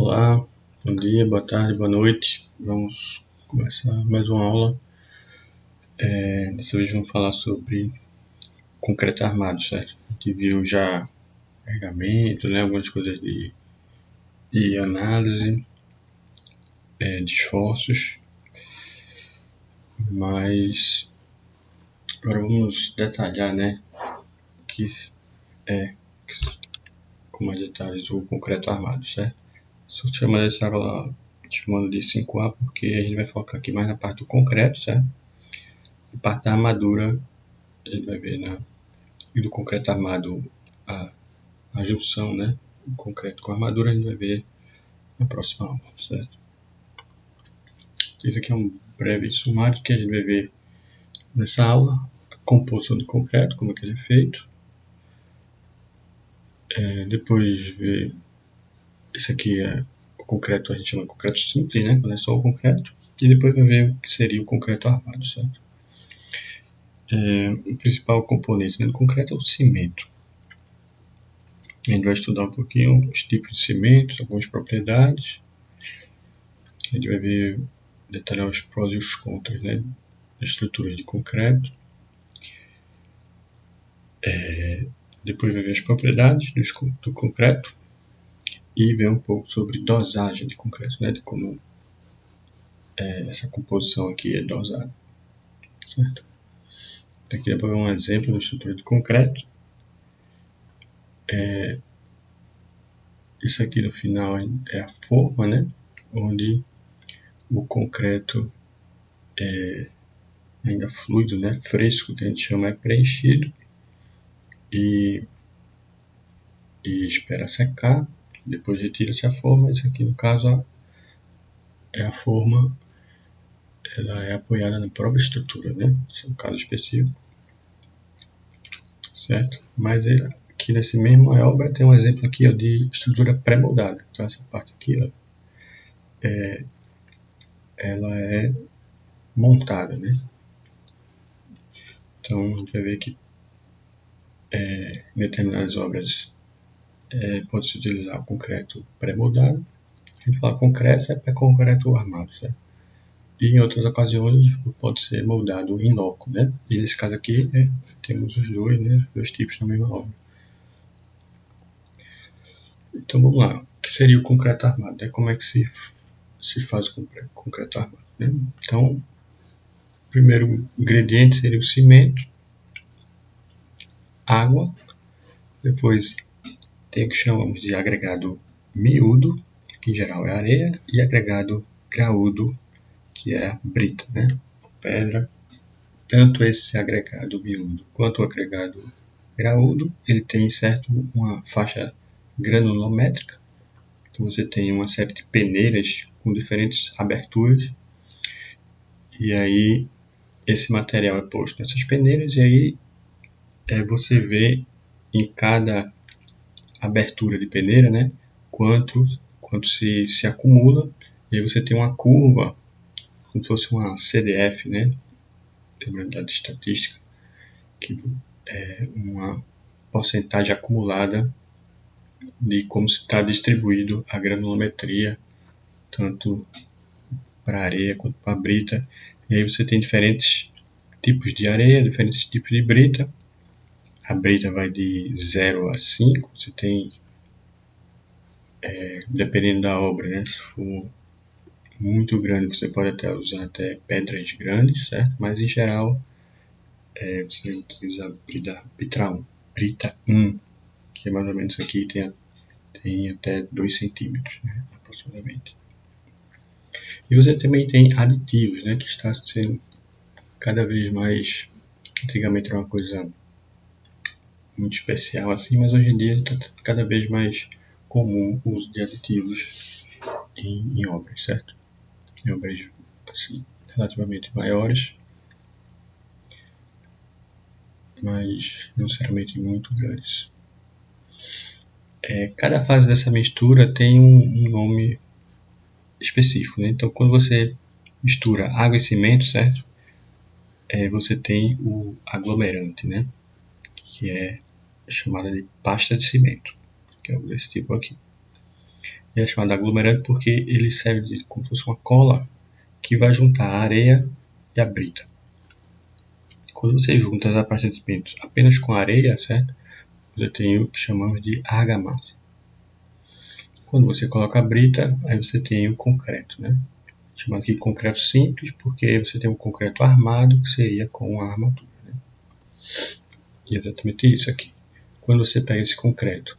Olá, bom dia, boa tarde, boa noite. Vamos começar mais uma aula. Dessa vez vamos falar sobre concreto armado, certo? A gente viu já carregamento, né, algumas coisas de análise de esforços, mas agora vamos detalhar, né, que é com mais detalhes o concreto armado, certo? Estou chamando essa aula de 5A porque a gente vai focar aqui mais na parte do concreto, certo? E parte da armadura a gente vai ver e do concreto armado a junção, né? O concreto com a armadura a gente vai ver na próxima aula, certo? Esse aqui é um breve sumário que a gente vai ver nessa aula. A composição do concreto, como é que ele é feito. Depois ver, esse aqui é o concreto, a gente chama de concreto simples, né? Quando é só o concreto. E depois vai ver o que seria o concreto armado, certo? O principal componente, né, do concreto é o cimento. A gente vai estudar um pouquinho os tipos de cimentos, algumas propriedades. A gente vai ver, detalhar os prós e os contras, né, das estruturas de concreto. Depois vai ver as propriedades do concreto e ver um pouco sobre dosagem de concreto, né, de como essa composição aqui é dosada, certo? Aqui dá para ver um exemplo da estrutura de concreto. Isso aqui no final é a forma, né, onde o concreto ainda fluido, né, fresco, que a gente chama, é preenchido e espera secar, depois retira-se a forma. Isso aqui no caso é a forma, ela é apoiada na própria estrutura, né, esse é um caso específico, certo? Mas aqui nesse mesmo obra tem um exemplo aqui de estrutura pré-moldada. Então essa parte aqui ela é montada, né? Então a gente vai ver que em determinadas obras pode-se utilizar o concreto pré-moldado. A gente fala concreto é concreto armado, certo? E em outras ocasiões pode ser moldado em loco, né? E nesse caso aqui temos os dois, né? Dois tipos na mesma obra. Então vamos lá. O que seria o concreto armado? Como é que se faz o concreto armado, né? Então, o primeiro ingrediente seria o cimento, água, depois tem o que chamamos de agregado miúdo, que em geral é areia, e agregado graúdo, que é a brita, né? Pedra. Tanto esse agregado miúdo quanto o agregado graúdo, ele tem uma faixa granulométrica. Então você tem uma série de peneiras com diferentes aberturas, e aí esse material é posto nessas peneiras, e aí você vê em cada abertura de peneira, né, quanto se acumula, e aí você tem uma curva, como se fosse uma CDF, né, lembrando da estatística, que é uma porcentagem acumulada de como está distribuído a granulometria, tanto para a areia quanto para a brita. E aí você tem diferentes tipos de areia, diferentes tipos de brita. A brita vai de 0 a 5, você tem, dependendo da obra, né? Se for muito grande, você pode até usar pedras grandes, certo? Mas em geral, você utiliza a brita 1, que é mais ou menos aqui, tem até 2 centímetros, né, aproximadamente. E você também tem aditivos, né, que está sendo cada vez mais, antigamente era uma coisa muito especial assim, mas hoje em dia está cada vez mais comum o uso de aditivos em obras, certo? Em obras assim, relativamente maiores, mas não necessariamente muito grandes. Cada fase dessa mistura tem um nome específico, né? Então quando você mistura água e cimento, certo? Você tem o aglomerante, né? Que é chamada de pasta de cimento, que é desse tipo aqui. Ele é chamado aglomerante porque ele serve como se fosse uma cola que vai juntar a areia e a brita. Quando você junta os aparecimentos apenas com areia, certo? Você tem o que chamamos de argamassa. Quando você coloca a brita, aí você tem o concreto, né? Chamado aqui de concreto simples, porque você tem um concreto armado, que seria com a armadura, né? E é exatamente isso aqui. Quando você pega esse concreto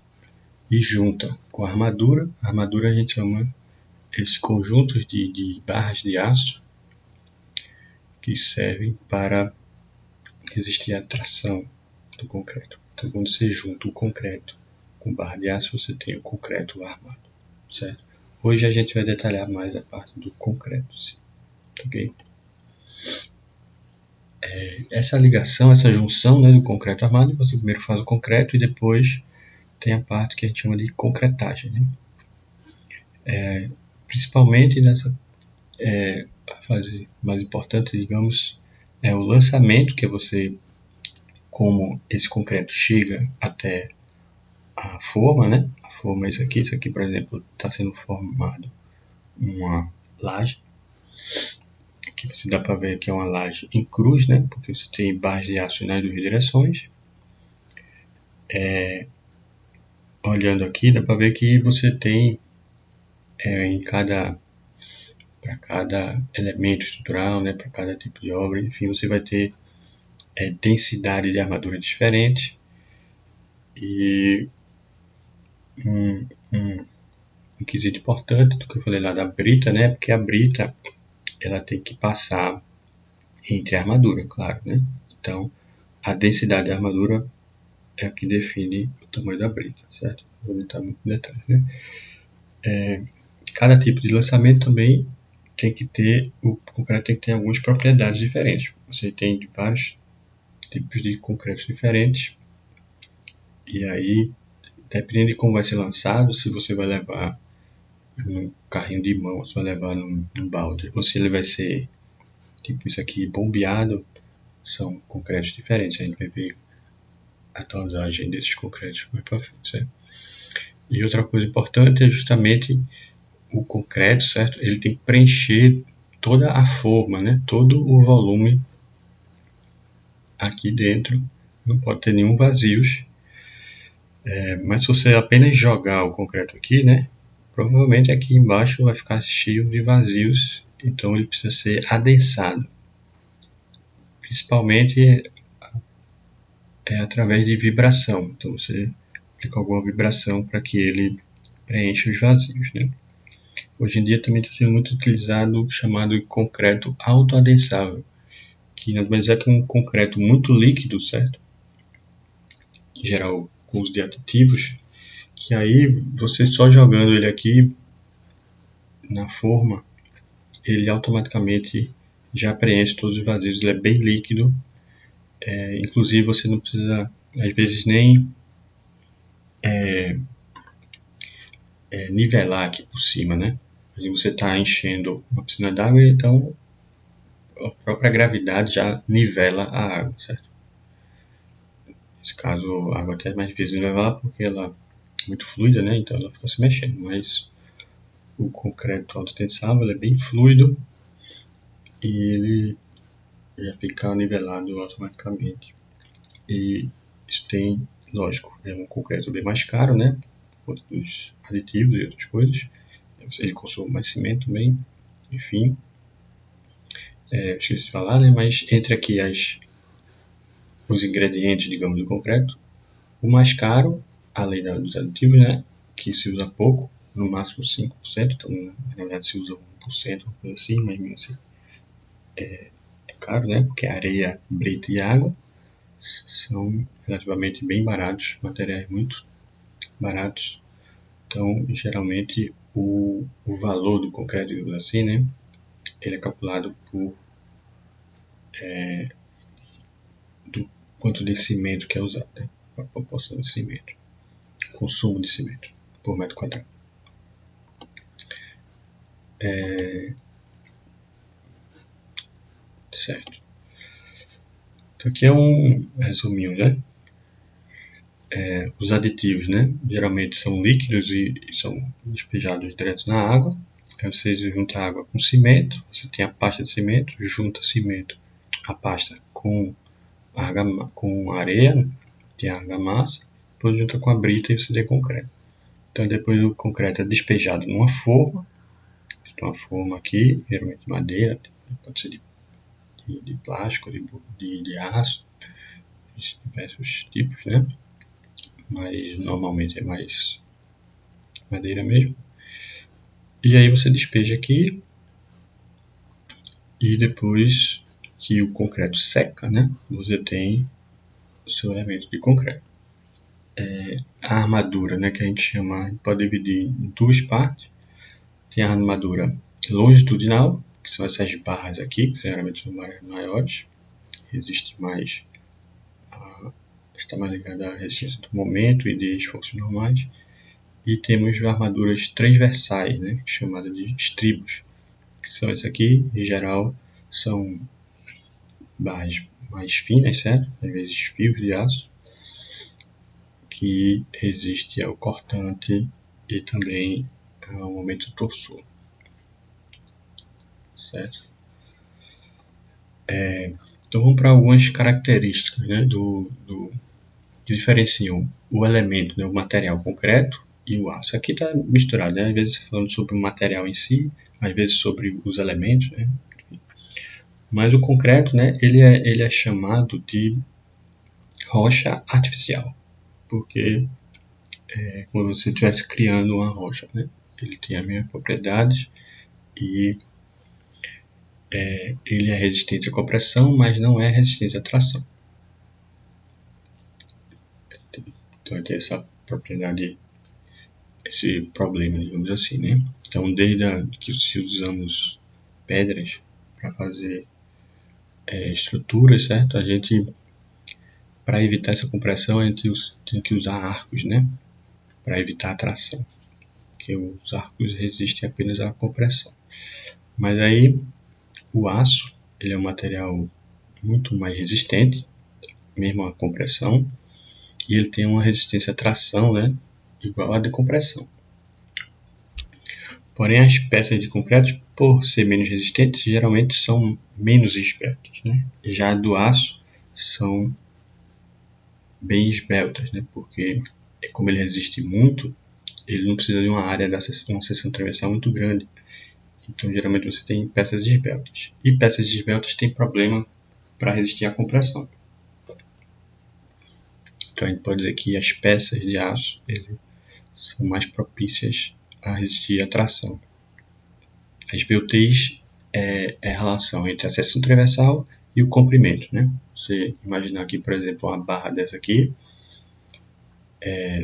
e junta com a armadura a gente chama esses conjuntos de barras de aço que servem para resistir à tração do concreto. Então, quando você junta o concreto com barra de aço, você tem o concreto armado, certo? Hoje a gente vai detalhar mais a parte do concreto, sim. Ok? Essa ligação, essa junção, né, do concreto armado, você primeiro faz o concreto e depois tem a parte que a gente chama de concretagem, né? Principalmente nessa a fase mais importante, digamos, é o lançamento, que é você, como esse concreto chega até a forma, né? A forma é isso aqui, por exemplo, está sendo formado uma laje, que você dá para ver que é uma laje em cruz, né? Porque você tem barras de aço nas duas direções. Olhando aqui, dá para ver que você tem para cada elemento estrutural, né? Para cada tipo de obra, enfim, você vai ter densidade de armadura diferente. E um quesito importante do que eu falei lá da brita, né? Porque a brita ela tem que passar entre a armadura, claro, né? Então, a densidade da armadura é a que define o tamanho da brita, certo? Não vou entrar muito em detalhe, né? Cada tipo de lançamento também tem que ter, o concreto tem que ter algumas propriedades diferentes. Você tem vários tipos de concretos diferentes, e aí, dependendo de como vai ser lançado, se você vai levar num carrinho de mão, se vai levar num balde, ou se ele vai ser tipo isso aqui, bombeado, são concretos diferentes. A gente vai ver a dosagem desses concretos mais para frente, certo? E outra coisa importante é justamente o concreto, certo? Ele tem que preencher toda a forma, né? Todo o volume aqui dentro. Não pode ter nenhum vazios. Mas se você apenas jogar o concreto aqui, né? Provavelmente aqui embaixo vai ficar cheio de vazios. Então ele precisa ser adensado. Principalmente através de vibração. Então você aplica alguma vibração para que ele preencha os vazios, né? Hoje em dia também está sendo muito utilizado o chamado concreto autoadensável, que nada mais é que um concreto muito líquido, certo? Em geral com uso de aditivos, que aí você só jogando ele aqui na forma, ele automaticamente já preenche todos os vazios, ele é bem líquido, inclusive você não precisa às vezes nem nivelar aqui por cima, né? Você está enchendo uma piscina d'água, então a própria gravidade já nivela a água, certo? Nesse caso, a água até é mais difícil de levar porque ela é muito fluida, né? Então ela fica se mexendo, mas o concreto autotensável é bem fluido e ele já fica nivelado automaticamente. E isso tem, lógico, é um concreto bem mais caro, né? Por conta dos aditivos e outras coisas. Ele consome mais cimento também, enfim. Esqueci de falar, né? Mas entre aqui os ingredientes, digamos, do concreto, o mais caro, além dos aditivos, né? Que se usa pouco, no máximo 5%, então na verdade se usa 1%, uma coisa assim, mas mesmo assim é caro, né? Porque areia, brita e água são relativamente bem baratos, materiais muito baratos. Então, geralmente, o valor do concreto, digamos assim, né? Ele é calculado por do quanto de cimento que é usado, né? A proporção de cimento, consumo de cimento por metro quadrado. Certo. Então aqui é um resuminho, né? os aditivos, né? Geralmente são líquidos e são despejados direto na água. Aí você junta a água com cimento, você tem a pasta de cimento, junta cimento, a pasta com areia, tem a argamassa, depois junta com a brita e você tem concreto. Então depois o concreto é despejado numa forma, uma forma aqui, geralmente de madeira, pode ser de plástico, de aço, diversos tipos, né? Mas normalmente é mais madeira mesmo. E aí você despeja aqui e depois que o concreto seca, né? Você tem o seu elemento de concreto. A armadura, né, que a gente chama, pode dividir em duas partes. Tem a armadura longitudinal, que são essas barras aqui, que geralmente são barras maiores, resiste mais, está mais ligada à resistência do momento e de esforços normais. E temos armaduras transversais, né, chamadas de estribos, que são essas aqui, em geral, são barras mais finas, certo? Às vezes fios de aço, que resiste ao cortante e também ao momento torçor, certo? Então vamos para algumas características, né, que diferenciam o elemento, né, o material concreto e o aço. Aqui está misturado, né? Às vezes falando sobre o material em si, às vezes sobre os elementos, né? Mas o concreto, né, ele é chamado de rocha artificial, porque é como se você estivesse criando uma rocha, né? Ele tem as mesmas propriedades e ele é resistente à compressão, mas não é resistente à tração. Então ele tem essa propriedade, esse problema, digamos assim, né? Então desde que usamos pedras para fazer estruturas, certo? A gente, para evitar essa compressão, a gente tem que usar arcos, né? Para evitar a tração, porque os arcos resistem apenas à compressão. Mas aí o aço, ele é um material muito mais resistente, mesmo à compressão, e ele tem uma resistência à tração, né, igual à de compressão. Porém, as peças de concreto, por ser menos resistentes, geralmente são menos esbeltas, né? Já a do aço são bem esbeltas, né? Porque como ele resiste muito, ele não precisa de uma área uma seção transversal muito grande. Então, geralmente você tem peças esbeltas. E peças esbeltas têm problema para resistir à compressão. Então, a gente pode dizer que as peças de aço são mais propícias a resistir à tração. A esbeltez é a relação entre a seção transversal e o comprimento, né? Você imaginar aqui, por exemplo, uma barra dessa aqui,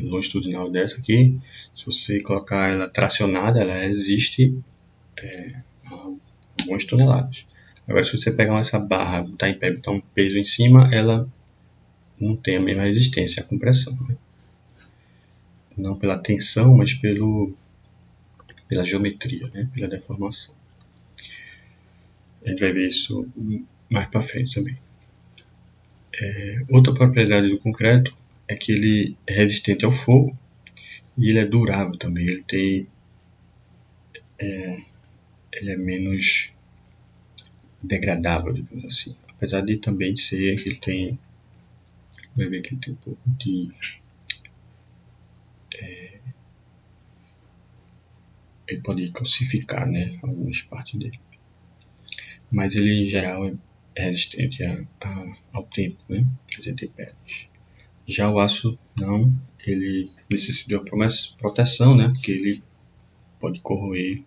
longitudinal dessa aqui, se você colocar ela tracionada, ela resiste algumas toneladas. Agora, se você pegar essa barra, botar em pé, botar um peso em cima, ela não tem a mesma resistência à compressão, né? Não pela tensão, mas pela geometria, né? Pela deformação. A gente vai ver isso mais para frente também. Outra propriedade do concreto é que ele é resistente ao fogo e ele é durável também. Ele é menos degradável, digamos assim. Apesar de também ser que ele tem, vai ver que ele tem um pouco de ele pode calcificar, né, algumas partes dele. Mas ele, em geral, é resistente ao tempo, né, às intempéries. Já o aço, não, ele necessita de uma proteção, né, porque ele pode corroer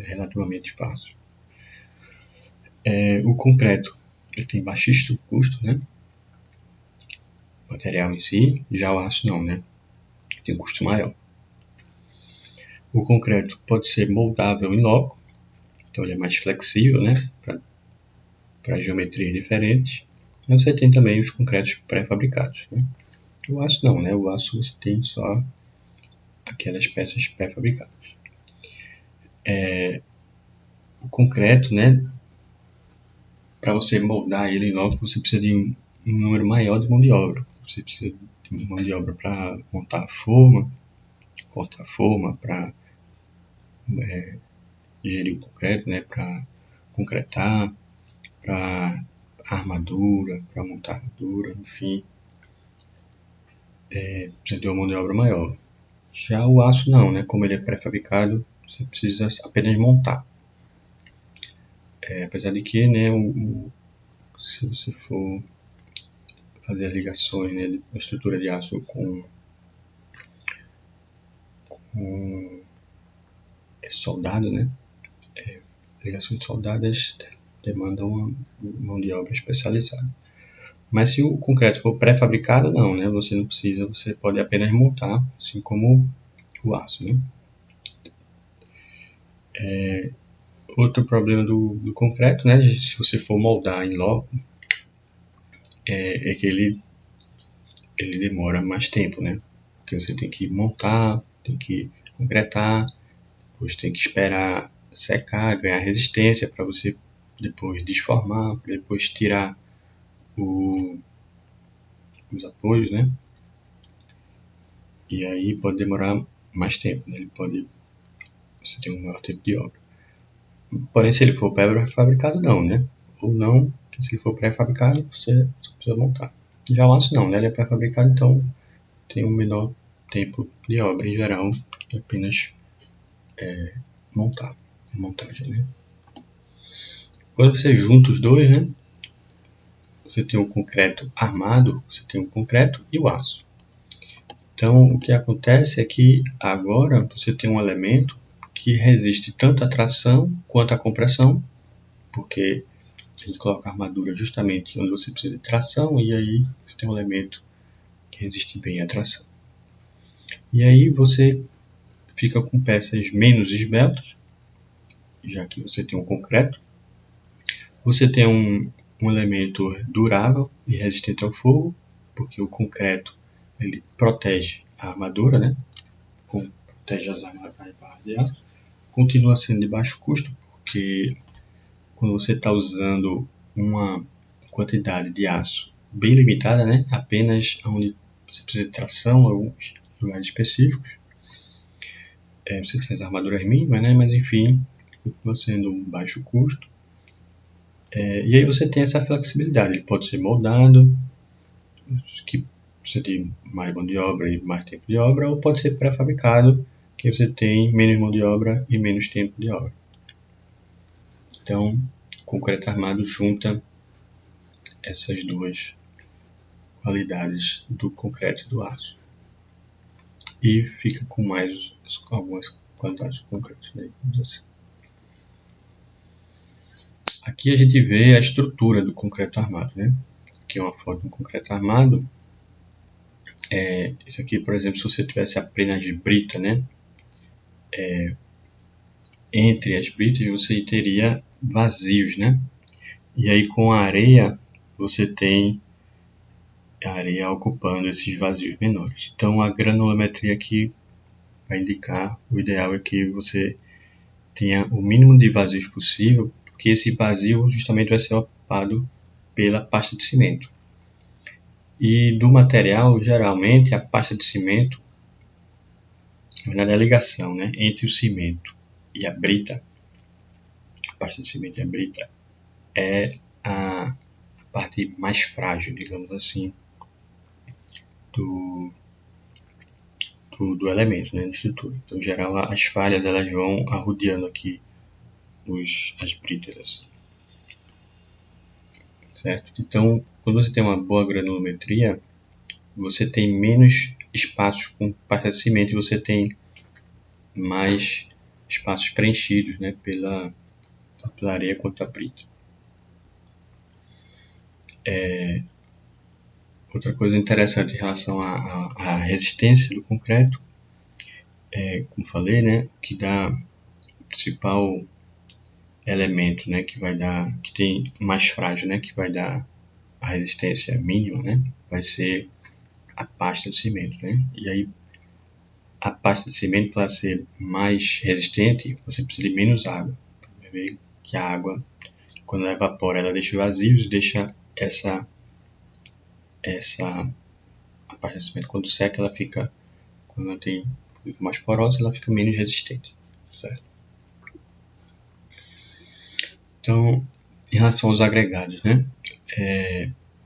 relativamente fácil. O concreto, ele tem baixíssimo custo, né, o material em si, já o aço não, né, tem um custo maior. O concreto pode ser moldável em loco, então ele é mais flexível, né, para geometrias diferentes. Mas você tem também os concretos pré-fabricados, né? O aço não, né? O aço você tem só aquelas peças pré-fabricadas. O concreto, né? Para você moldar ele em loco, você precisa de um número maior de mão de obra. Você precisa mão de obra para montar a forma, cortar a forma, para gerir o concreto, né, para concretar, para armadura, para montar armadura, enfim, precisa de uma mão de obra maior. Já o aço não, né, como ele é pré-fabricado, você precisa apenas montar. Apesar de que, né, se você for fazer as ligações, né, da estrutura de aço com soldado, né, ligações soldadas demandam uma mão de obra especializada. Mas se o concreto for pré-fabricado, não, né? Você não precisa, você pode apenas montar, assim como o aço, né? Outro problema do concreto, né? Se você for moldar em loco, é que ele demora mais tempo, né? Porque você tem que montar, tem que concretar, depois tem que esperar secar, ganhar resistência para você depois desformar, para depois tirar os apoios, né? E aí pode demorar mais tempo, né? Você tem um maior tempo de obra. Porém, se ele for pré-fabricado, não, né? Ou não, que se ele for pré-fabricado, você só precisa montar. Já o aço não, né? Ele é pré-fabricado, então tem um menor tempo de obra em geral, que é apenas montar, a montagem, né? Quando você junta os dois, né? Você tem o concreto armado, você tem o concreto e o aço. Então, o que acontece é que agora você tem um elemento que resiste tanto à tração quanto à compressão, porque a gente coloca a armadura justamente onde você precisa de tração, e aí você tem um elemento que resiste bem à tração. E aí você fica com peças menos esbeltas, já que você tem um concreto. Você tem um elemento durável e resistente ao fogo, porque o concreto ele protege a armadura, né? Protege as barras de aço. Continua sendo de baixo custo, porque quando você está usando uma quantidade de aço bem limitada, né? Apenas onde você precisa de tração, alguns lugares específicos. Você tem as armaduras mínimas, né? Mas enfim, continua sendo um baixo custo. E aí você tem essa flexibilidade, ele pode ser moldado, que você tem mais mão de obra e mais tempo de obra, ou pode ser pré-fabricado, que você tem menos mão de obra e menos tempo de obra. Então, o concreto armado junta essas duas qualidades do concreto e do aço. E fica com mais algumas qualidades do concreto. Né? Aqui a gente vê a estrutura do concreto armado. Né? Aqui é uma foto do concreto armado. Isso aqui, por exemplo, se você tivesse apenas de brita, né? Entre as britas você teria vazios, né? E aí com a areia você tem a areia ocupando esses vazios menores. Então a granulometria aqui vai indicar, o ideal é que você tenha o mínimo de vazios possível, porque esse vazio justamente vai ser ocupado pela pasta de cimento. E do material, geralmente a pasta de cimento, na verdade é a ligação, né, entre o cimento e a brita, a pasta de cimento e a brita, é a parte mais frágil, digamos assim, do elemento, né, da estrutura. Então, em geral, as falhas elas vão arrodeando aqui as britas, assim. Certo? Então, quando você tem uma boa granulometria, você tem menos espaços com pasta de cimento e você tem mais espaços preenchidos, né, pela areia quanto a brita. Outra coisa interessante em relação à resistência do concreto, como falei, né, que dá o principal elemento, né, que tem mais frágil, né, que vai dar a resistência mínima, né, vai ser a pasta de cimento, né? E aí a pasta de cimento, para ser mais resistente, você precisa de menos água. Vai ver que a água, quando ela evapora, ela deixa vazios, deixa essa a parte de cimento, quando seca, ela fica, quando ela fica mais porosa, ela fica menos resistente, certo? Então, em relação aos agregados, né?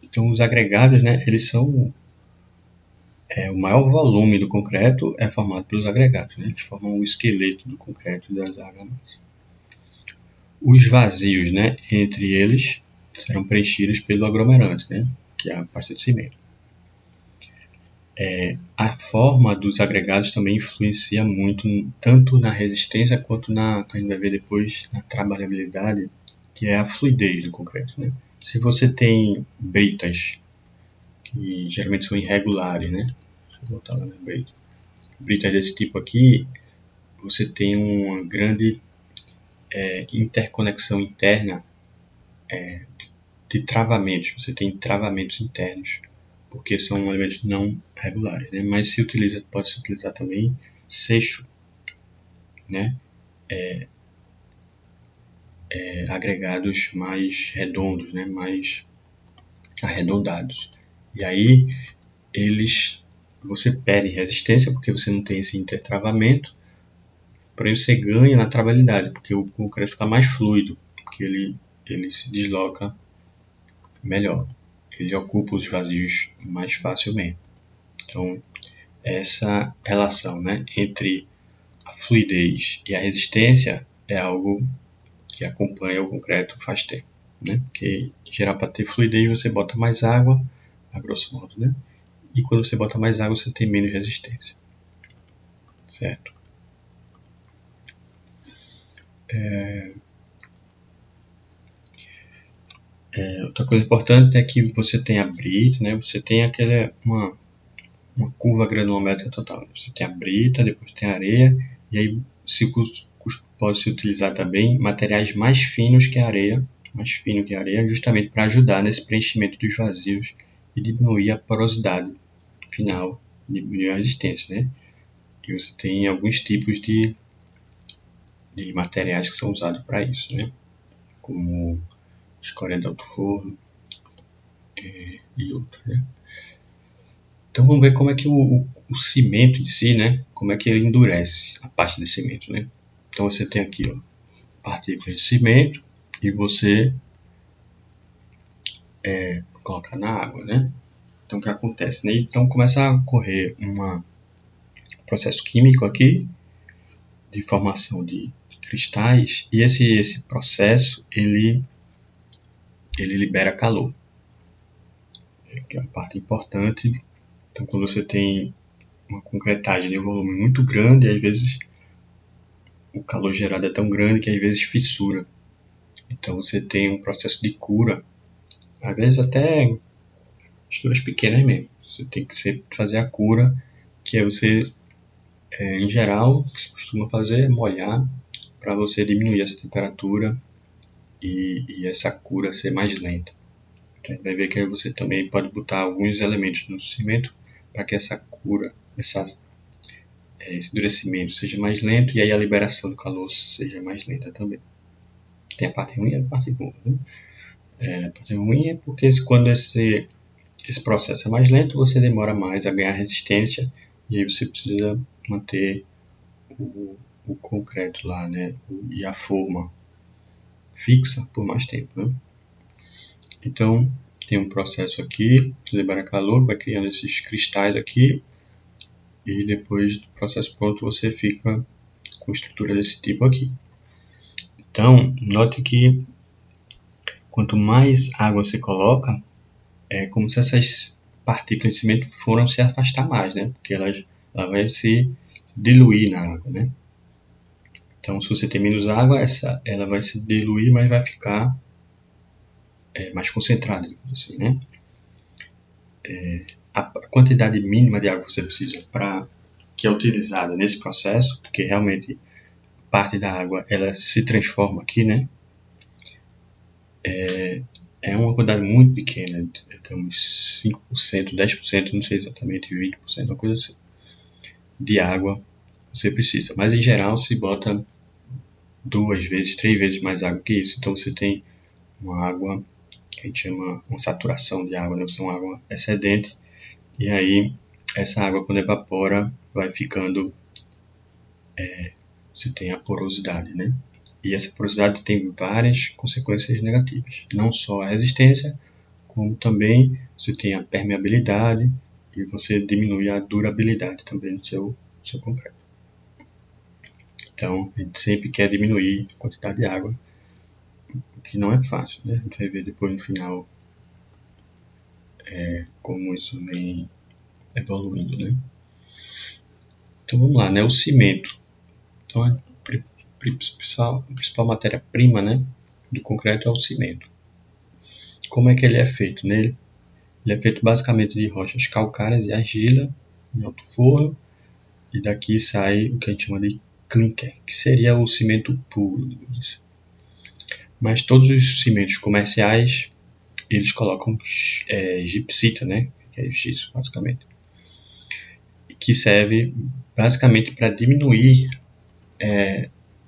Então, os agregados, né, eles são o maior volume do concreto é formado pelos agregados, né? Eles formam o esqueleto do concreto e das argamas. Os vazios, né, entre eles serão preenchidos pelo aglomerante, né, que é a parte de cimento. A forma dos agregados também influencia muito, tanto na resistência quanto que a gente vai ver depois na trabalhabilidade, que é a fluidez do concreto, né? Se você tem britas que geralmente são irregulares, né? Deixa eu voltar lá na brita. Britas desse tipo aqui, você tem uma grande interconexão interna de travamentos. Você tem travamentos internos, porque são elementos não regulares, né? Mas pode-se utilizar também seixo, né? Agregados mais redondos, né? Mais arredondados. E aí você perde resistência porque você não tem esse intertravamento, porém você ganha na trabalhabilidade, porque o concreto fica mais fluido, porque ele se desloca melhor, ele ocupa os vazios mais facilmente. Então, essa relação, né, entre a fluidez e a resistência é algo que acompanha o concreto faz tempo, né? Porque, em geral, para ter fluidez, você bota mais água, a grosso modo, né? E quando você bota mais água, você tem menos resistência, certo? Outra coisa importante é que você tem a brita, né? Você tem uma curva granulométrica total. Você tem a brita, depois tem a areia, e aí pode-se utilizar também materiais mais finos que a areia, justamente para ajudar nesse preenchimento dos vazios e diminuir a porosidade final, diminuir a resistência, né? E você tem alguns tipos de materiais que são usados para isso, né? Como escória de alto forno e outros, né? Então vamos ver como é que o cimento em si, né? Como é que ele endurece a parte de cimento, né? Então você tem aqui, ó, partículas de cimento e você coloca na água, né? Então o que acontece, né? Então começa a ocorrer um processo químico aqui de formação de cristais e esse processo ele libera calor, que é uma parte importante. Então quando você tem uma concretagem de um volume muito grande, às vezes o calor gerado é tão grande que às vezes fissura. Então você tem um processo de cura, às vezes até misturas pequenas mesmo. Você tem que fazer a cura, que é você, em geral, o que se costuma fazer é molhar para você diminuir essa temperatura e essa cura ser mais lenta. Então, vai ver que você também pode botar alguns elementos no cimento para que essa cura, esse endurecimento seja mais lento e aí a liberação do calor seja mais lenta também. Tem a parte ruim e a parte boa, né? A parte ruim é porque quando esse processo é mais lento, você demora mais a ganhar resistência e aí você precisa manter o concreto lá, né? E a forma fixa por mais tempo, né? Então, tem um processo aqui, libera calor, vai criando esses cristais aqui e depois do processo pronto você fica com estrutura desse tipo aqui. Então, note que quanto mais água você coloca, é como se essas partículas de cimento foram se afastar mais, né? Porque ela vai se diluir na água, né? Então, se você tem menos água, ela vai se diluir, mas vai ficar mais concentrada, assim, né? A quantidade mínima de água que você precisa que é utilizada nesse processo, porque realmente parte da água ela se transforma aqui, né? É uma quantidade muito pequena, uns 5%, 10%, não sei exatamente, 20%, uma coisa assim, de água você precisa. Mas em geral se bota 2 vezes, 3 vezes mais água que isso. Então você tem uma água que a gente chama uma saturação de água, né? Você tem uma água excedente E aí, essa água, quando evapora, vai ficando... você tem a porosidade, né? E essa porosidade tem várias consequências negativas. Não só a resistência, como também você tem a permeabilidade e você diminui a durabilidade também do seu concreto. Então, a gente sempre quer diminuir a quantidade de água, o que não é fácil, né? A gente vai ver depois no final como isso vem evoluindo, né? Então, vamos lá, né? O cimento. Então, a principal matéria-prima, né, do concreto é o cimento. Como é que ele é feito? Né? Ele é feito basicamente de rochas calcárias e argila em alto forno, e daqui sai o que a gente chama de clinker, que seria o cimento puro. Mas todos os cimentos comerciais, eles colocam gipsita, né, que é gesso basicamente, que serve basicamente para diminuir,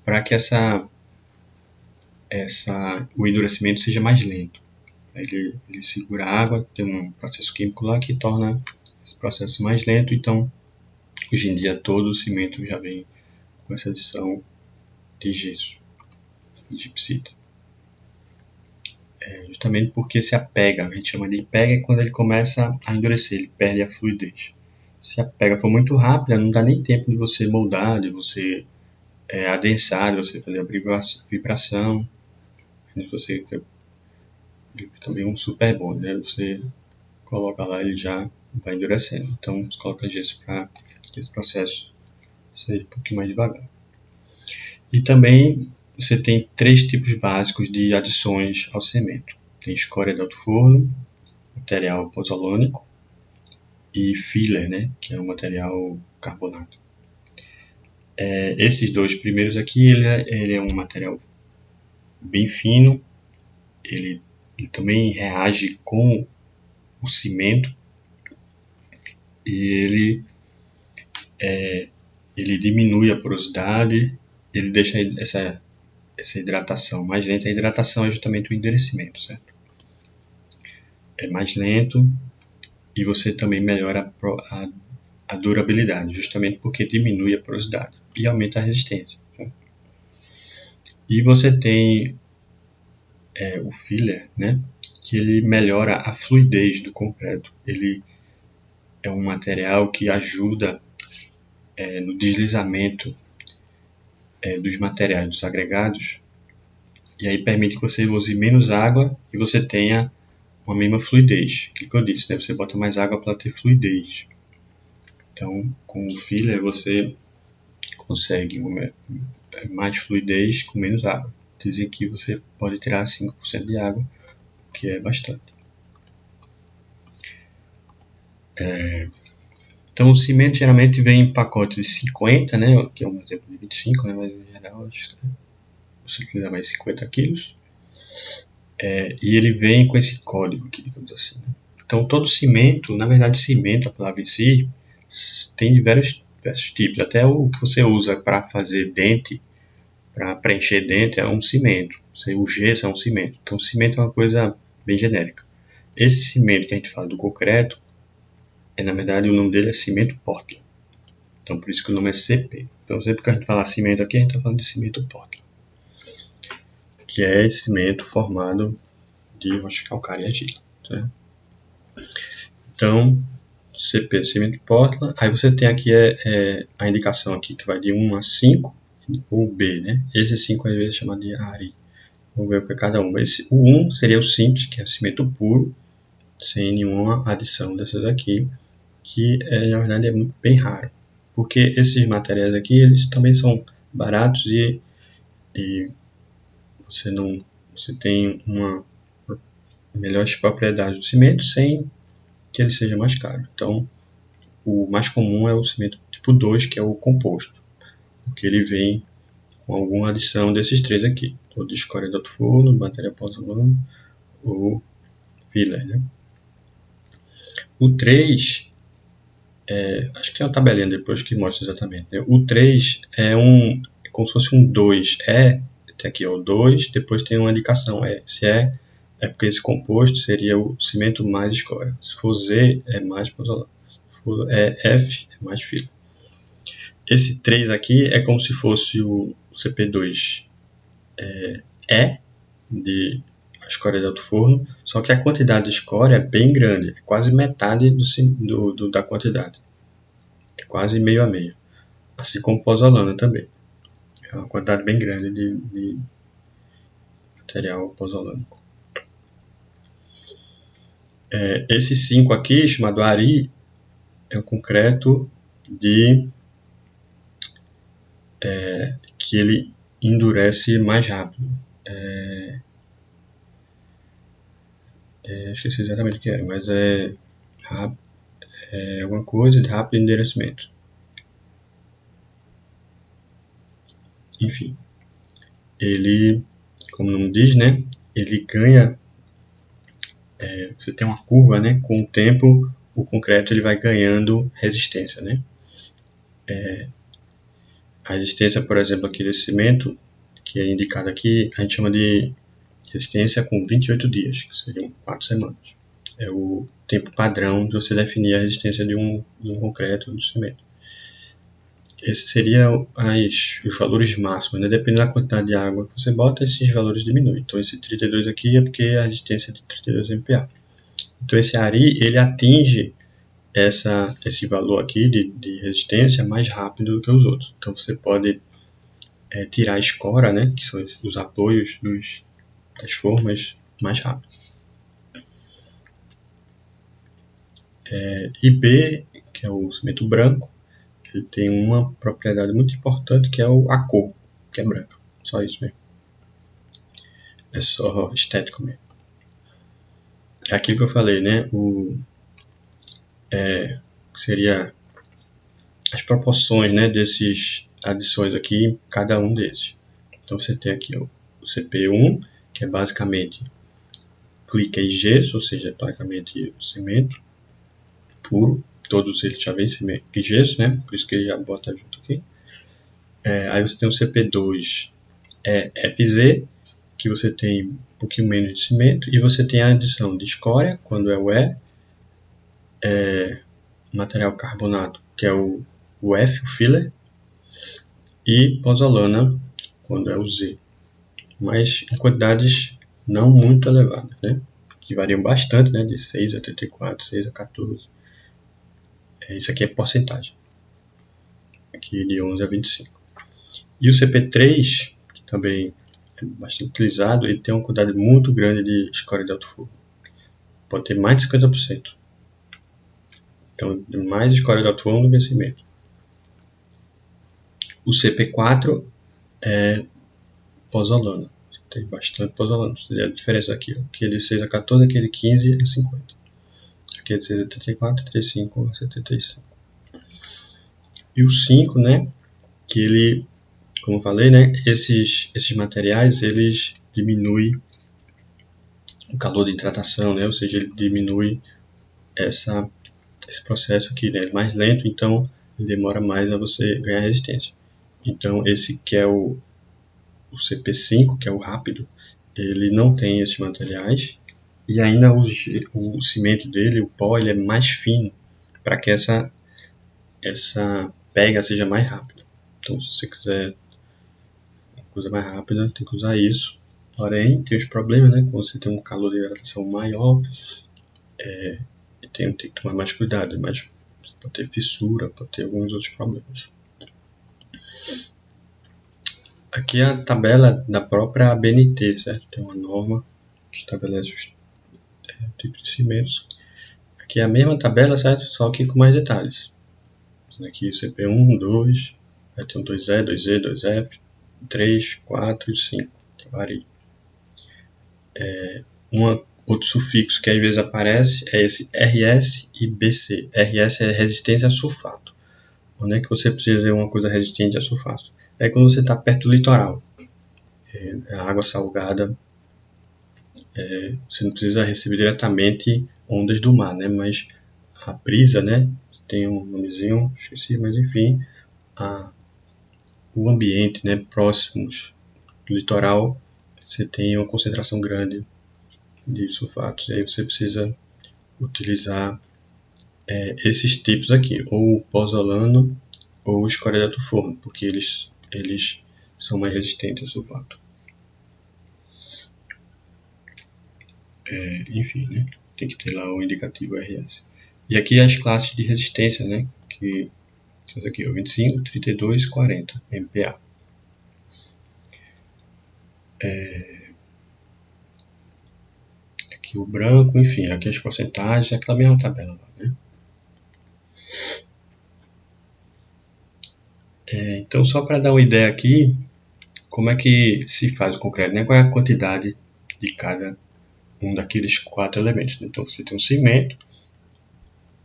para que o endurecimento seja mais lento. Ele segura a água, tem um processo químico lá que torna esse processo mais lento. Então, hoje em dia, todo o cimento já vem com essa adição de gesso, de gipsita. Justamente porque se apega, a gente chama de pega quando ele começa a endurecer, ele perde a fluidez. Se a pega for muito rápida, não dá nem tempo de você moldar, de você adensar, de você fazer a vibração. Você também um super bom, né? Você coloca lá, ele já vai endurecendo. Então, você coloca gesso para que esse processo seja um pouquinho mais devagar. E também você tem 3 tipos básicos de adições ao cimento. Tem escória de alto forno, material pozzolânico e filler, né, que é o material carbonato. Esses 2 primeiros aqui, ele é um material bem fino, ele também reage com o cimento e ele diminui a porosidade, ele deixa essa hidratação mais lenta. A hidratação é justamente o endurecimento, certo? É mais lento e você também melhora a durabilidade, justamente porque diminui a porosidade e aumenta a resistência. Certo? E você tem o filler, né, que ele melhora a fluidez do concreto. Ele é um material que ajuda no deslizamento dos materiais, dos agregados, e aí permite que você use menos água e você tenha uma mesma fluidez. O que eu disse, né? Você bota mais água para ter fluidez. Então, com o filler você consegue mais fluidez com menos água. Dizem que você pode tirar 5% de água, que é bastante. Então, o cimento geralmente vem em pacotes de 50, né? Aqui é um exemplo de 25, né? Mas em geral, você utiliza mais 50 quilos. E ele vem com esse código aqui, digamos assim. Né? Então, todo cimento, na verdade, cimento, a palavra em si, tem diversos tipos. Até o que você usa para fazer dente, para preencher dente, é um cimento. O gesso é um cimento. Então, cimento é uma coisa bem genérica. Esse cimento que a gente fala do concreto, na verdade, o nome dele é cimento Portland. Então, por isso que o nome é CP. Então, sempre que a gente fala cimento aqui, a gente está falando de cimento Portland, que é esse cimento formado de rocha calcária e argila. Tá? Então, CP, cimento Portland. Aí você tem aqui a indicação aqui que vai de 1 a 5, ou B, né? Esse 5 às vezes é chamado de ARI. Vamos ver o que é cada um. O 1 seria o simples, que é o cimento puro, sem nenhuma adição dessas aqui, que na verdade é bem raro. Porque esses materiais aqui, eles também são baratos e você tem uma melhores propriedades do cimento sem que ele seja mais caro. Então, o mais comum é o cimento tipo 2, que é o composto, porque ele vem com alguma adição desses 3 aqui, ou de escória de alto forno, matéria pozzolana ou filler. Né? O 3, acho que é uma tabelinha depois que mostra exatamente. Né? O 3 é como se fosse um 2. Tem aqui o 2, depois tem uma indicação. Se é porque esse composto seria o cimento mais escória. Se for Z, é mais pozzolana. for F, é mais fila. Esse 3 aqui é como se fosse o CP2 E, de a escória de alto forno, só que a quantidade de escória é bem grande, é quase metade da quantidade. É quase meio a meio. Assim como pozolana também. É uma quantidade bem grande de material pozolânico. Esse 5 aqui, chamado Ari, é um concreto que ele endurece mais rápido. Esqueci exatamente o que é, mas é alguma coisa de rápido endurecimento. Enfim, ele, como o nome diz, né, ele ganha, você tem uma curva, né, com o tempo o concreto ele vai ganhando resistência, né. A resistência, por exemplo, aqui desse cimento, que é indicado aqui, a gente chama de resistência com 28 dias, que seriam 4 semanas. É o tempo padrão de você definir a resistência de um concreto, de cimento. Esse seria os valores máximos, né? Dependendo da quantidade de água que você bota, esses valores diminuem. Então esse 32 aqui é porque a resistência é de 32 MPa. Então esse Ari, ele atinge esse valor aqui de resistência mais rápido do que os outros. Então você pode tirar a escora, né, que são os apoios das formas, mais rápido. E B, que é o cimento branco, ele tem uma propriedade muito importante que é a cor, que é branca. Só isso mesmo. É só estético mesmo. É aquilo que eu falei, né? Seria as proporções, né, desses adições aqui, cada um desses. Então você tem aqui o CP1, que é basicamente clica e gesso, ou seja, basicamente cimento puro. Todos eles já vêm cimento e gesso, né? Por isso que ele já bota junto aqui. Aí você tem o CP2 FZ, que você tem um pouquinho menos de cimento, e você tem a adição de escória, quando é o material carbonato, que é o F, o filler, e pozolana, quando é o Z. Mas em quantidades não muito elevadas, né? Que variam bastante, né? De 6 a 34, 6 a 14. Isso aqui é porcentagem. Aqui de 11 a 25. E o CP3, que também é bastante utilizado, ele tem uma quantidade muito grande de escória de alto forno. Pode ter mais de 50%. Então, mais escória de alto forno do que cimento. O CP4 é pozolana. Tem bastante pozolana. A diferença aqui, aquele de 6 a 14, aquele de 15 a 50. Aqui é de 6 a 34, 35 a 75. E o 5, né, que ele, como eu falei, né, esses materiais, eles diminuem o calor de hidratação, né, ou seja, ele diminui esse processo aqui, né, mais lento, então ele demora mais a você ganhar resistência. Então esse que é o CP5, que é o rápido, ele não tem esses materiais, e ainda o cimento dele, o pó, ele é mais fino, para que essa pega seja mais rápida. Então, se você quiser uma coisa mais rápida, tem que usar isso. Porém, tem os problemas, né? Quando você tem um calor de hidratação maior, tem que tomar mais cuidado, mas pode ter fissura, pode ter alguns outros problemas. Aqui é a tabela da própria ABNT, certo? Tem uma norma que estabelece os tipos de cimentos. Aqui é a mesma tabela, certo? Só que com mais detalhes. Aqui CP1, 2, vai ter um 2E, 2E, 2F, 3, 4 e 5, que varia. Outro sufixo que às vezes aparece é esse RS e BC. RS é resistência a sulfato. Onde é que você precisa de uma coisa resistente a sulfato? É quando você está perto do litoral. A água salgada, você não precisa receber diretamente ondas do mar, né? Mas a brisa, né? Tem um nomezinho, esqueci, mas enfim, o ambiente, né? Próximos do litoral, você tem uma concentração grande de sulfatos. E aí você precisa utilizar esses tipos aqui, ou o pozolano ou o escória do forno, porque eles são mais resistentes ao sulfato. Enfim, né? Tem que ter lá o indicativo RS. E aqui as classes de resistência, né? Que essa aqui, 25, 32, 40 MPa. Aqui o branco, enfim, aqui as porcentagens, aquela mesma tabela lá, né? Então, só para dar uma ideia aqui, como é que se faz o concreto, né? Qual é a quantidade de cada um daqueles 4 elementos. Então, você tem um cimento,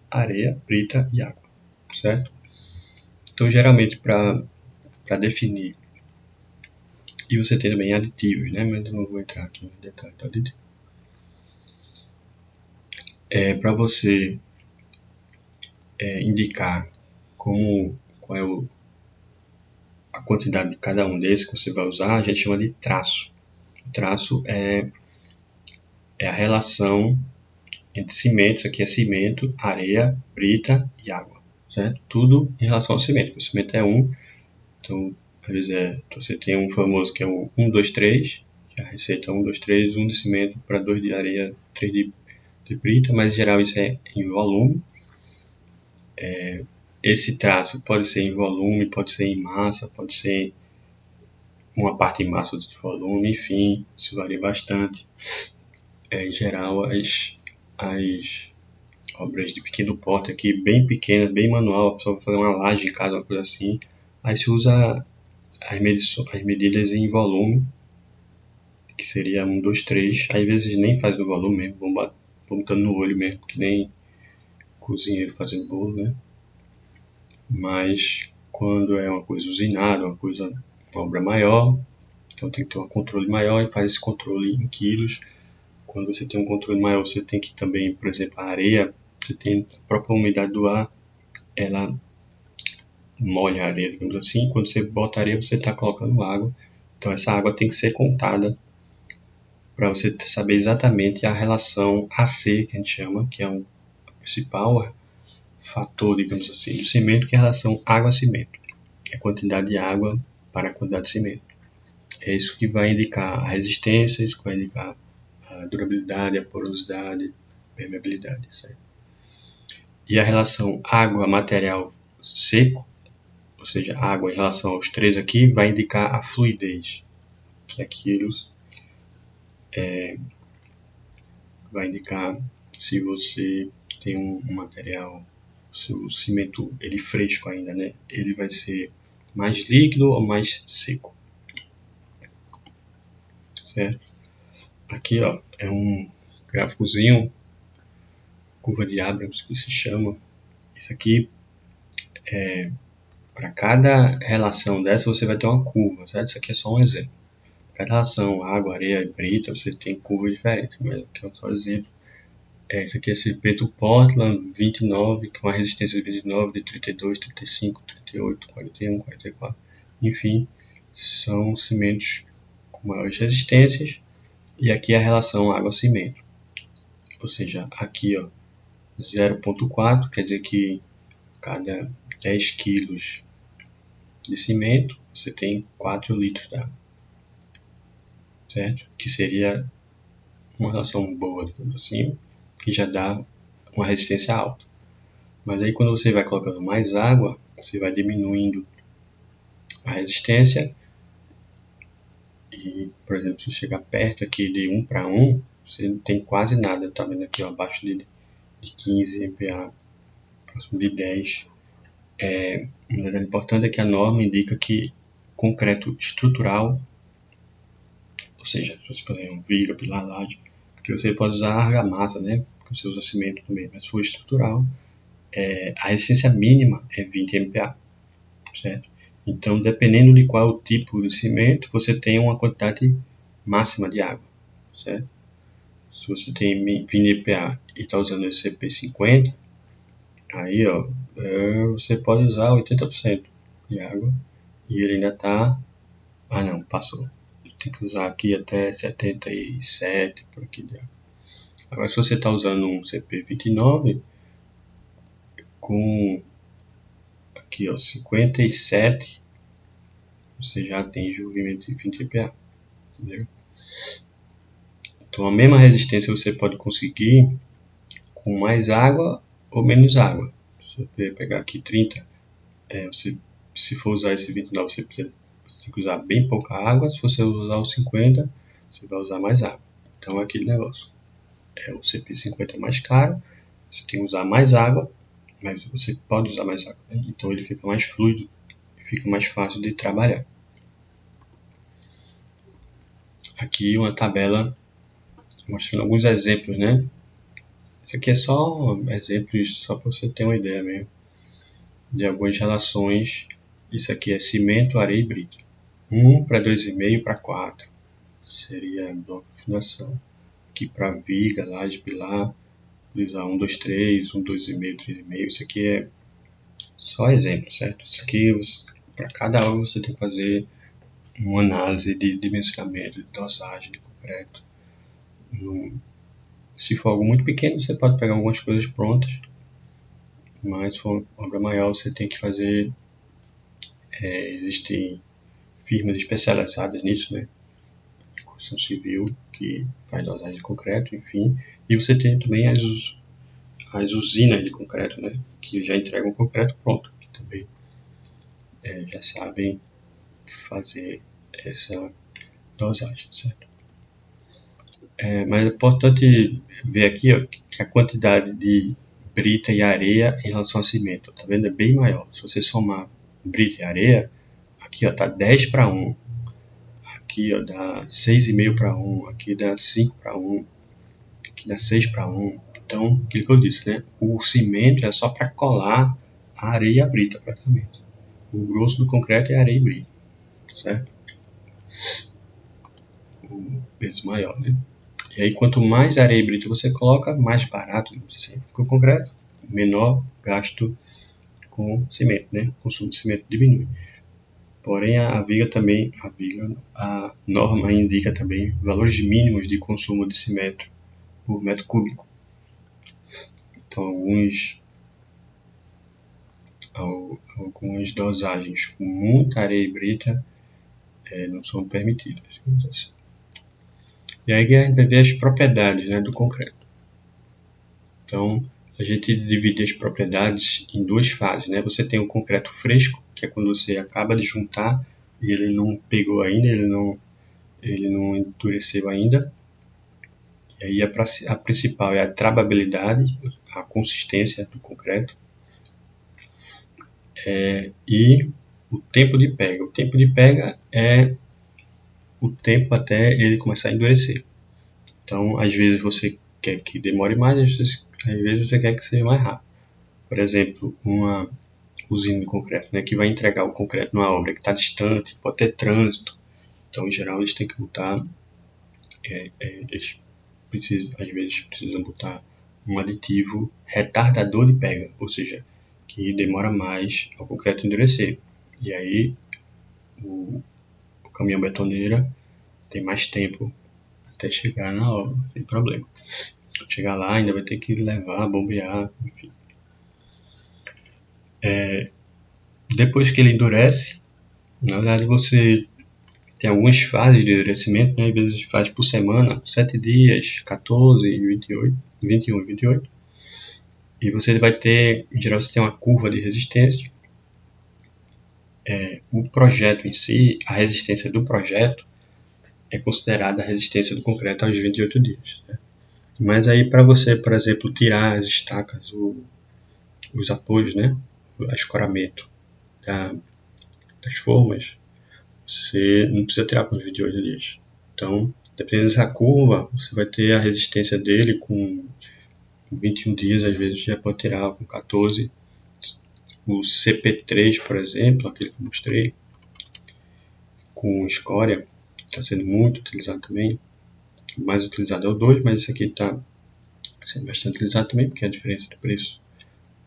areia, brita e água, certo? Então, geralmente, para definir, e você tem também aditivos, né? Mas eu não vou entrar aqui em detalhe do aditivo. Para você indicar qual é a quantidade de cada um desses que você vai usar, a gente chama de traço. O traço é a relação entre cimentos, aqui é cimento, areia, brita e água, certo? Tudo em relação ao cimento, o cimento é 1, então, às vezes você tem um famoso que é o 1, 2, 3, que é a receita 1, 2, 3, 1 de cimento para 2 de areia, 3 de brita, mas em geral isso é em volume. Esse traço pode ser em volume, pode ser em massa, pode ser uma parte em massa, outra de volume, enfim, isso varia bastante. Em geral, as obras de pequeno porte aqui, bem pequenas, bem manual, a pessoa vai fazer uma laje em casa, uma coisa assim, aí se usa as medidas em volume, que seria 1, 2, 3, às vezes nem faz no volume mesmo, vão botando no olho mesmo, que nem cozinheiro fazendo bolo, né? Mas quando é uma coisa usinada, uma obra maior, então tem que ter um controle maior e faz esse controle em quilos. Quando você tem um controle maior, você tem que também, por exemplo, a areia, você tem a própria umidade do ar, ela molha a areia, digamos assim. Quando você bota areia, você está colocando água. Então essa água tem que ser contada para você saber exatamente a relação AC, que a gente chama, que é o principal fator, digamos assim, do cimento, que é a relação água-cimento. É a quantidade de água para a quantidade de cimento. É isso que vai indicar a resistência, isso que vai indicar a durabilidade, a porosidade, a permeabilidade. Certo? E a relação água-material seco, ou seja, água em relação aos três aqui, vai indicar a fluidez, que aquilo vai indicar se você tem um material, se o cimento ele fresco ainda, né? Ele vai ser mais líquido ou mais seco, certo? Aqui, ó, é um gráficozinho, curva de Abrams que se chama. Isso aqui para cada relação dessa você vai ter uma curva, certo? Isso aqui é só um exemplo. Cada relação água, areia e brita você tem curvas diferentes, mas aqui é só um exemplo. Esse aqui é cimento Portland 29, com a resistência de 29, de 32, 35, 38, 41, 44. Enfim, são cimentos com maiores resistências. E aqui é a relação água-cimento. Ou seja, aqui ó, 0,4 quer dizer que cada 10 quilos de cimento você tem 4 litros d'água. Certo? Que seria uma relação boa, digamos assim, que já dá uma resistência alta. Mas aí quando você vai colocando mais água, você vai diminuindo a resistência e, por exemplo, se chegar perto aqui de 1 para 1, você não tem quase nada, tá vendo aqui ó, abaixo de 15 MPa, próximo de 10. Um detalhe importante é que a norma indica que concreto estrutural, ou seja, se você fazer um viga, pilar, laje, porque você pode usar argamassa, né? Porque você usa cimento também, mas se for estrutural, a resistência mínima é 20 MPa, certo? Então, dependendo de qual tipo de cimento, você tem uma quantidade máxima de água, certo? Se você tem 20 MPa e está usando esse CP50, aí ó, você pode usar 80% de água e ele ainda está... Ah não, passou. Tem que usar aqui até 77 por aqui de água. Agora, se você está usando um CP29, com aqui, ó, 57, você já atinge o 20 PA, entendeu? Então a mesma resistência você pode conseguir com mais água ou menos água. Se você pegar aqui 30, se for usar esse 29, você tem que usar bem pouca água. Se você usar o 50, você vai usar mais água. Então é aquele negócio. O CP50 é mais caro, você tem que usar mais água, mas você pode usar mais água, né? Então ele fica mais fluido, fica mais fácil de trabalhar. Aqui uma tabela mostrando alguns exemplos, né? Isso aqui é só exemplos, só para você ter uma ideia mesmo, de algumas relações. Isso aqui é cimento, areia e brita. 1 para 2,5 para 4 seria bloco de fundação. Aqui para viga, laje, pilar, usar 1, 2, 3, 1, 2,5, 3,5. Isso aqui é só exemplo, certo? Isso aqui, para cada obra você tem que fazer uma análise de dimensionamento, de dosagem de concreto. Se for algo muito pequeno, você pode pegar algumas coisas prontas, mas se for uma obra maior, você tem que fazer. Existem firmas especializadas nisso, né? Construção civil, que faz dosagem de concreto, enfim. E você tem também as usinas de concreto, né? Que já entregam concreto pronto, que também já sabem fazer essa dosagem, certo? Mas é importante ver aqui, ó, que a quantidade de brita e areia em relação ao cimento, tá vendo? É bem maior. Se você somar brita e areia, aqui ó, tá 10 para 1. Aqui ó, dá 6,5 para 1. Aqui dá 5 para 1. Aqui dá 6 para 1. Então, aquilo que eu disse, né? O cimento é só para colar a areia e a brita, praticamente. O grosso do concreto é areia e brita, certo? O peso maior, né? E aí, quanto mais areia e brita você coloca, mais barato fica o concreto, menor gasto com cimento, né? O consumo de cimento diminui. Porém, a norma indica também valores mínimos de consumo de cimento por metro cúbico. Então, algumas dosagens com muita areia e brita não são permitidas. Assim. E aí a gente vai ver as propriedades, né, do concreto. Então, a gente divide as propriedades em duas fases, né? Você tem o concreto fresco, que é quando você acaba de juntar e ele não pegou ainda, ele não endureceu ainda. E aí a principal é a trababilidade, a consistência do concreto. E o tempo de pega. O tempo de pega é o tempo até ele começar a endurecer. Então, às vezes você quer que demore mais, às vezes você quer que seja mais rápido. Por exemplo, uma usina de concreto, né, que vai entregar o concreto numa obra que está distante, pode ter trânsito. Então, em geral, eles têm que botar, às vezes precisam botar um aditivo retardador de pega, ou seja, que demora mais ao concreto endurecer. E aí, o caminhão betoneira tem mais tempo até chegar na obra, sem problema. Chegar lá, ainda vai ter que levar, bombear, enfim. Depois que ele endurece, na verdade você tem algumas fases de endurecimento, né? Às vezes faz por semana, 7 dias, 14, 28, 21 e 28. E você vai ter, em geral, você tem uma curva de resistência. O projeto em si, a resistência do projeto, é considerada a resistência do concreto aos 28 dias. Né? Mas aí, para você, por exemplo, tirar as estacas, os apoios, né? O escoramento das formas, você não precisa tirar com os 28 dias. Então, dependendo dessa curva, você vai ter a resistência dele com 21 dias, às vezes já pode tirar com 14. O CP3, por exemplo, aquele que eu mostrei, com escória, está sendo muito utilizado também. O mais utilizado é o 2, mas esse aqui está sendo bastante utilizado também, porque a diferença de preço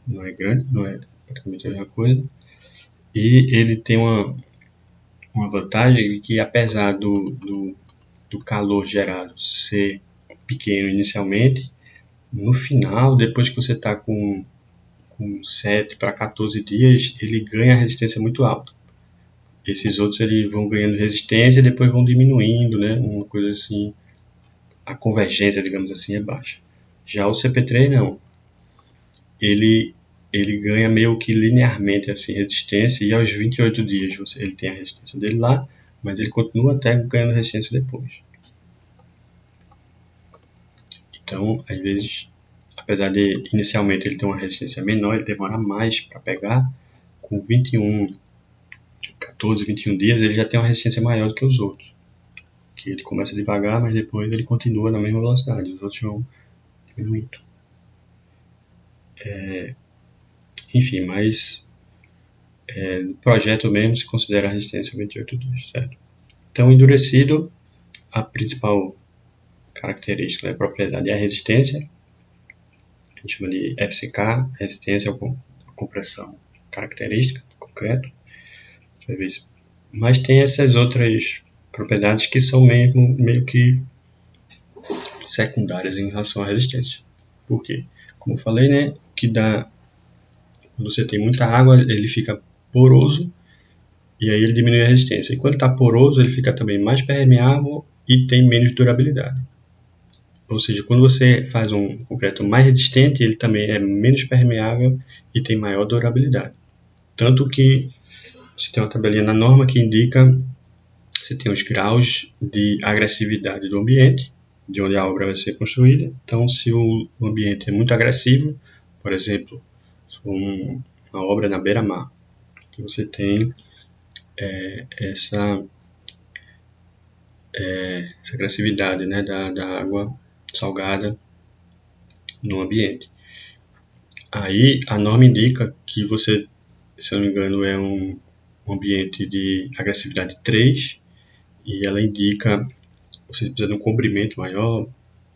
não é grande, não é praticamente a mesma coisa. E ele tem uma vantagem que, apesar do calor gerado ser pequeno inicialmente, no final, depois que você está com com 7 para 14 dias, ele ganha resistência muito alta. Esses outros eles vão ganhando resistência e depois vão diminuindo, né? Uma coisa assim, a convergência, digamos assim, é baixa. Já o CP3 não. Ele ganha meio que linearmente assim, resistência, e aos 28 dias ele tem a resistência dele lá, mas ele continua até ganhando resistência depois. Então, às vezes, apesar de inicialmente ele ter uma resistência menor, ele demora mais para pegar. Com 14, 21 dias, ele já tem uma resistência maior do que os outros. Que ele começa devagar, mas depois ele continua na mesma velocidade. Os outros vão diminuindo. Enfim, mas no projeto mesmo se considera a resistência 28 dias, certo? Então, endurecido, a principal característica, né, propriedade é a resistência. A gente chama de FCK, resistência à compressão característica do concreto. Mas tem essas outras propriedades que são meio que secundárias em relação à resistência. Por quê? Como eu falei, né, que quando você tem muita água, ele fica poroso e aí ele diminui a resistência. E quando está poroso, ele fica também mais permeável e tem menos durabilidade. Ou seja, quando você faz um concreto mais resistente, ele também é menos permeável e tem maior durabilidade. Tanto que você tem uma tabelinha na norma que indica, você tem os graus de agressividade do ambiente, de onde a obra vai ser construída. Então, se o ambiente é muito agressivo, por exemplo, se for uma obra na beira-mar, que você tem essa agressividade, né, da água salgada no ambiente. Aí a norma indica que você, se não me engano, é um ambiente de agressividade 3, e ela indica você precisa de um comprimento maior,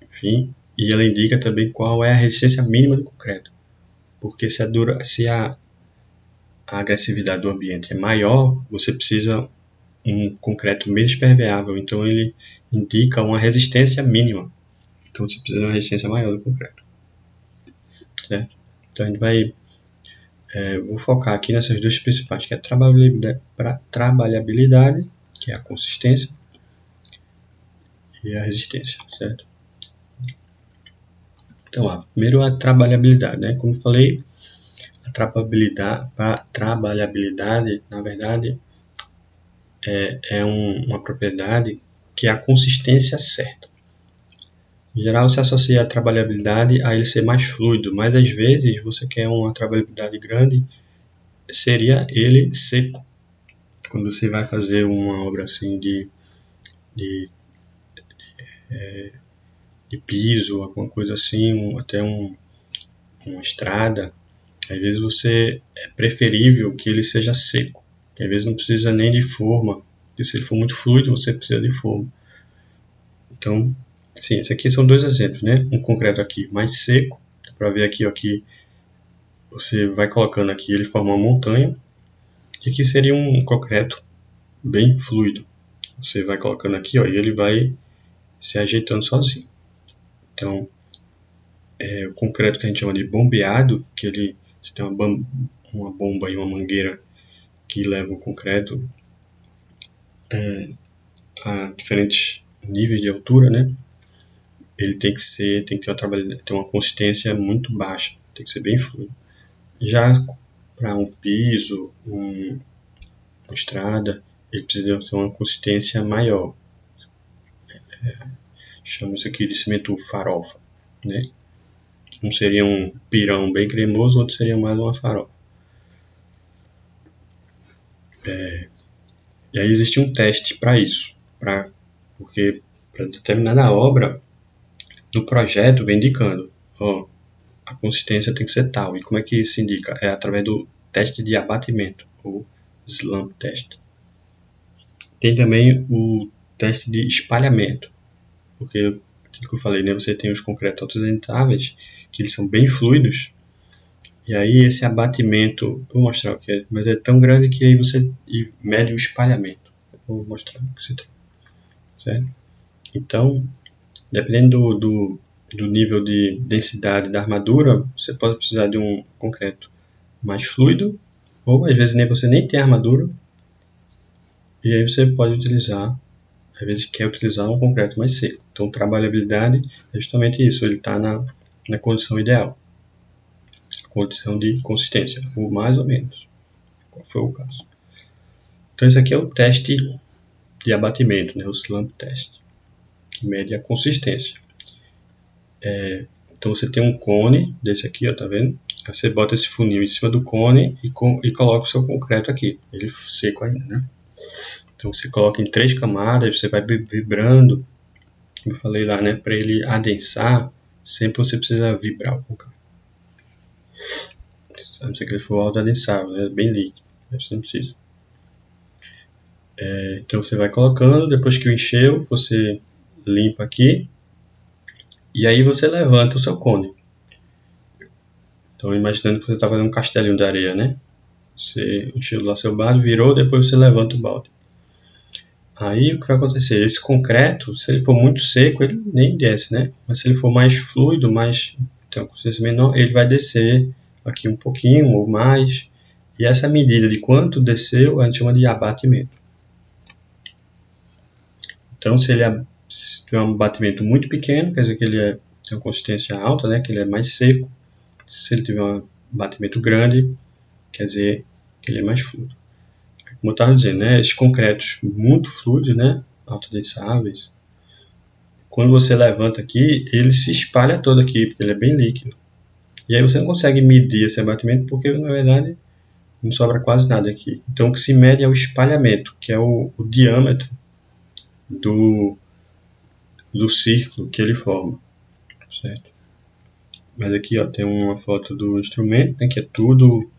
enfim, e ela indica também qual é a resistência mínima do concreto. Porque se a agressividade do ambiente é maior, você precisa um concreto menos permeável, então ele indica uma resistência mínima. Então você precisa de uma resistência maior do concreto. Certo? Então a gente vai vou focar aqui nessas duas principais, que é a trabalhabilidade, que é a consistência, e a resistência, certo? Então, primeiro a trabalhabilidade, né? Como eu falei, a trabalhabilidade, na verdade, é uma propriedade que é a consistência certa. Em geral, se associa a trabalhabilidade a ele ser mais fluido, mas às vezes você quer uma trabalhabilidade grande, seria ele seco. Quando você vai fazer uma obra assim de piso, alguma coisa assim, até uma estrada, às vezes é preferível que ele seja seco. Às vezes não precisa nem de forma, porque se ele for muito fluido, você precisa de forma. Então, sim, esses aqui são dois exemplos, né? Um concreto aqui mais seco, dá para ver aqui, ó, que você vai colocando aqui, ele forma uma montanha, e aqui seria um concreto bem fluido. Você vai colocando aqui, ó, e ele vai se ajeitando sozinho. Então, o concreto que a gente chama de bombeado, que você tem uma bomba e uma mangueira que leva o concreto a diferentes níveis de altura, né? Ele tem que ter uma consistência muito baixa, tem que ser bem fluido. Já para um piso, uma estrada, ele precisa ter uma consistência maior. Chama isso aqui de cimento farofa, né? Um seria um pirão bem cremoso, outro seria mais uma farofa. E aí existe um teste para isso, porque para determinada obra, no projeto vem indicando, ó, a consistência tem que ser tal. E como é que isso indica? É através do teste de abatimento, ou slump test. Tem também o teste de espalhamento, porque aquilo que eu falei, né, você tem os concretos autossustentáveis, que eles são bem fluidos, e aí esse abatimento, vou mostrar o que é, mas é tão grande que aí você mede o espalhamento. Vou mostrar o que você tem, certo? Então, dependendo do nível de densidade da armadura, você pode precisar de um concreto mais fluido, ou às vezes você nem tem armadura, e aí você pode utilizar, às vezes quer utilizar um concreto mais seco. Então, trabalhabilidade é justamente isso, ele está na condição ideal, condição de consistência, ou mais ou menos, qual foi o caso. Então, esse aqui é o teste de abatimento, né, o slump test, que mede a consistência. Então, você tem um cone desse aqui, ó, tá vendo? Você bota esse funil em cima do cone e coloca o seu concreto aqui, ele seco ainda, né? Então, você coloca em 3 camadas, você vai vibrando, como eu falei lá, né? Para ele adensar, sempre você precisa vibrar o concreto. A não ser que ele for autoadensável, né? Bem líquido, você não precisa. Então, você vai colocando, depois que encheu, você limpa aqui, e aí você levanta o seu cone. Então, imaginando que você está fazendo um castelinho de areia, né? Você encheu lá seu balde, virou, depois você levanta o balde. Aí o que vai acontecer? Esse concreto, se ele for muito seco, ele nem desce, né? Mas se ele for mais fluido, tem uma consistência menor, ele vai descer aqui um pouquinho ou mais. E essa medida de quanto desceu, a gente chama de abatimento. Então, se tiver um abatimento muito pequeno, quer dizer que ele tem uma consistência alta, né? Que ele é mais seco. Se ele tiver um abatimento grande, quer dizer que ele é mais fluido. Como eu estava dizendo, né? Esses concretos muito fluidos, né? Autodensáveis. Quando você levanta aqui, ele se espalha todo aqui, porque ele é bem líquido. E aí você não consegue medir esse abatimento, porque na verdade não sobra quase nada aqui. Então o que se mede é o espalhamento, que é o diâmetro do círculo que ele forma, certo? Mas aqui ó, tem uma foto do instrumento, né, que é tudo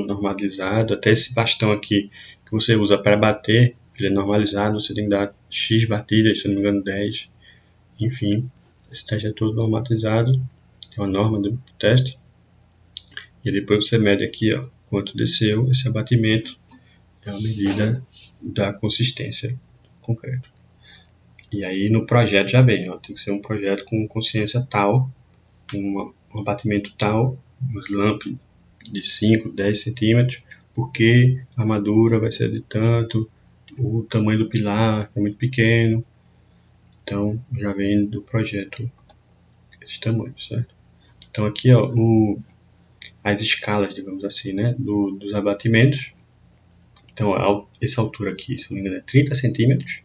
normalizado. Até esse bastão aqui que você usa para bater, ele é normalizado, você tem que dar X batidas, se não me engano 10. Enfim, esse teste é todo normatizado, tem uma norma do teste. E depois você mede aqui ó, quanto desceu, esse abatimento é a medida da consistência do concreto. E aí no projeto já vem, ó, tem que ser um projeto com consistência tal, um abatimento tal, um slump de 5, 10 centímetros, porque a armadura vai ser de tanto, o tamanho do pilar é muito pequeno, então já vem do projeto esses tamanhos, certo? Então aqui ó, as escalas, digamos assim, né, dos abatimentos. Então essa altura aqui, se não me engano, é 30 centímetros.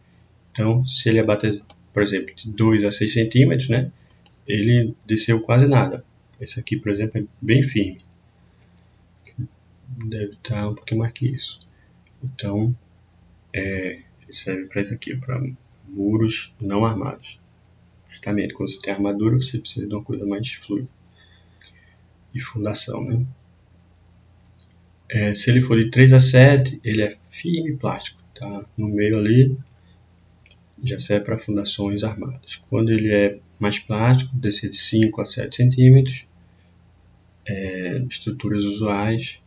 Então se ele abater, por exemplo, de 2 a 6 centímetros, né, ele desceu quase nada. Esse aqui, por exemplo, é bem firme. Deve estar um pouquinho mais que isso. Então, ele serve para isso aqui, para muros não armados. Justamente, quando você tem armadura, você precisa de uma coisa mais fluida. E fundação, né? Se ele for de 3 a 7, ele é firme plástico. Tá no meio ali, já serve para fundações armadas. Quando ele é mais plástico, descer de 5 a 7 centímetros, estruturas usuais.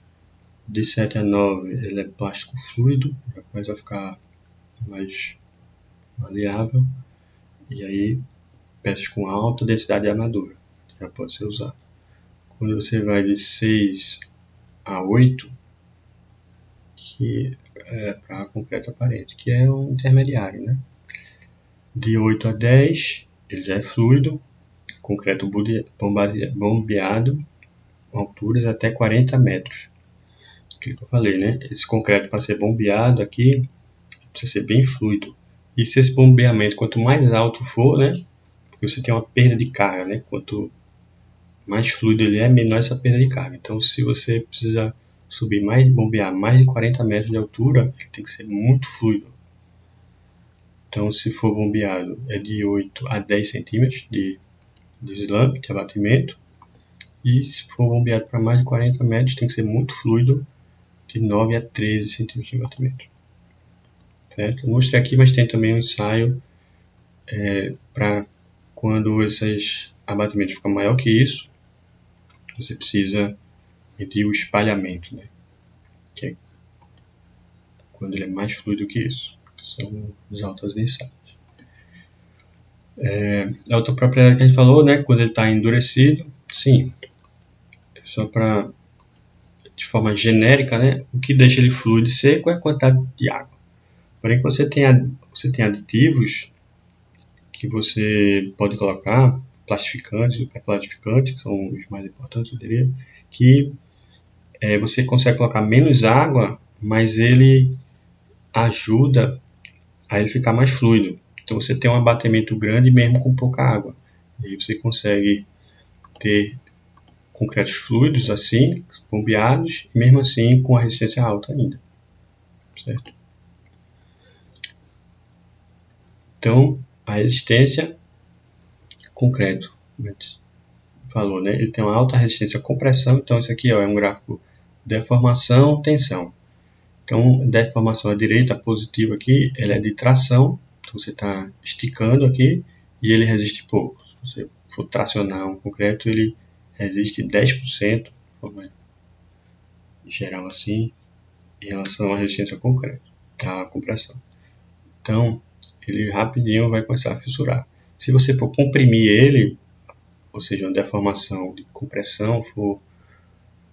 De 7 a 9 ele é plástico fluido, já começa a ficar mais maleável. E aí peças com alta densidade de armadura já pode ser usado. Quando você vai de 6 a 8, que é para concreto aparente, que é um intermediário, né? De 8 a 10 ele já é fluido, concreto bombeado, alturas até 40 metros. Aquilo que eu falei, né? Esse concreto, para ser bombeado aqui, precisa ser bem fluido. E se esse bombeamento, quanto mais alto for, né? Porque você tem uma perda de carga, né? Quanto mais fluido ele é, menor essa perda de carga. Então, se você precisa bombear mais de 40 metros de altura, ele tem que ser muito fluido. Então, se for bombeado, é de 8 a 10 centímetros de slump, de abatimento. E se for bombeado para mais de 40 metros, tem que ser muito fluido, de 9 a 13 centímetros de abatimento. Certo? Eu mostrei aqui, mas tem também um ensaio para quando esses abatimentos ficam maior que isso, você precisa medir o espalhamento, né? Que é quando ele é mais fluido que isso, que são os altas densidades. A outra propriedade que a gente falou, né? Quando ele está endurecido, sim, só para de forma genérica, né, o que deixa ele fluido e seco é a quantidade de água. Porém, você tem aditivos que você pode colocar, plastificantes, superplastificantes, que são os mais importantes, eu diria, que você consegue colocar menos água, mas ele ajuda a ele ficar mais fluido. Então você tem um abatimento grande mesmo com pouca água. E aí você consegue ter concretos fluidos assim, bombeados, e mesmo assim com a resistência alta ainda. Certo? Então, a resistência, concreto, antes falou, né? Ele tem uma alta resistência à compressão, então isso aqui é um gráfico deformação, tensão. Então, deformação à direita, positiva aqui, ele é de tração, então você está esticando aqui e ele resiste pouco. Se você for tracionar um concreto, ele resiste 10%, em geral assim, em relação à resistência ao concreto, à compressão. Então, ele rapidinho vai começar a fissurar. Se você for comprimir ele, ou seja, uma deformação de compressão, for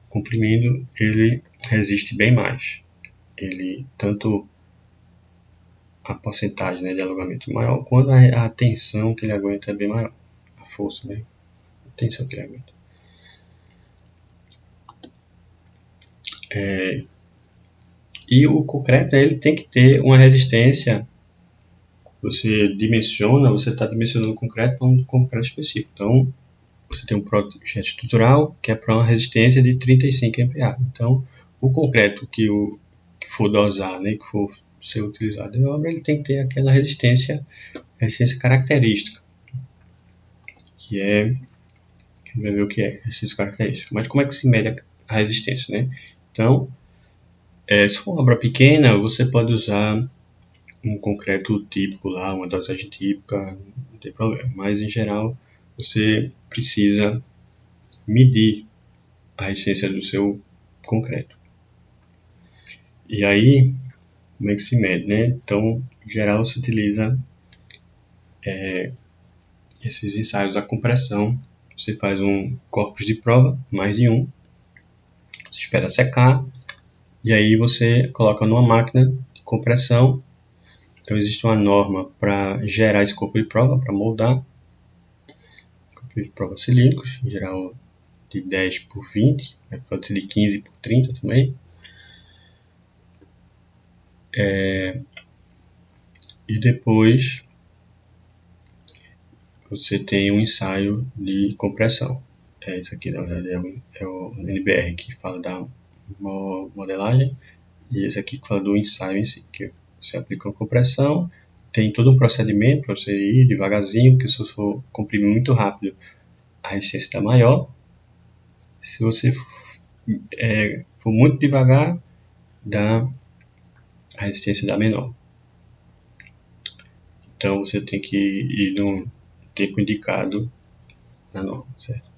comprimindo, ele resiste bem mais. Ele, tanto a porcentagem, né, de alongamento maior, quando a tensão que ele aguenta é bem maior. A força, né, a tensão que ele aguenta. E o concreto, né, ele tem que ter uma resistência. Você dimensiona, você está dimensionando o concreto para um concreto específico. Então, você tem um projeto estrutural que é para uma resistência de 35 MPa. Então, o concreto que for dosar, né, que for ser utilizado em obra, ele tem que ter aquela resistência característica, que é, a gente vai ver o que é resistência característica. Mas como é que se mede a resistência, né? Então, se for uma obra pequena, você pode usar um concreto típico lá, uma dosagem típica, não tem problema. Mas, em geral, você precisa medir a resistência do seu concreto. E aí, como é que se mede, né? Então, em geral, se utiliza esses ensaios à compressão. Você faz um corpus de prova, mais de um, você espera secar, e aí você coloca numa máquina de compressão. Então, existe uma norma para gerar esse corpo de prova, para moldar. Corpo de prova cilíndricos, em geral de 10 por 20, pode ser de 15 por 30 também. E depois você tem um ensaio de compressão. Isso aqui, na verdade, é o NBR que fala da modelagem, e esse aqui que fala do ensaio em si, que você aplica uma compressão, tem todo um procedimento para você ir devagarzinho, porque se você for comprimir muito rápido, a resistência está maior. Se você for muito devagar, a resistência dá menor. Então você tem que ir no tempo indicado na norma, certo?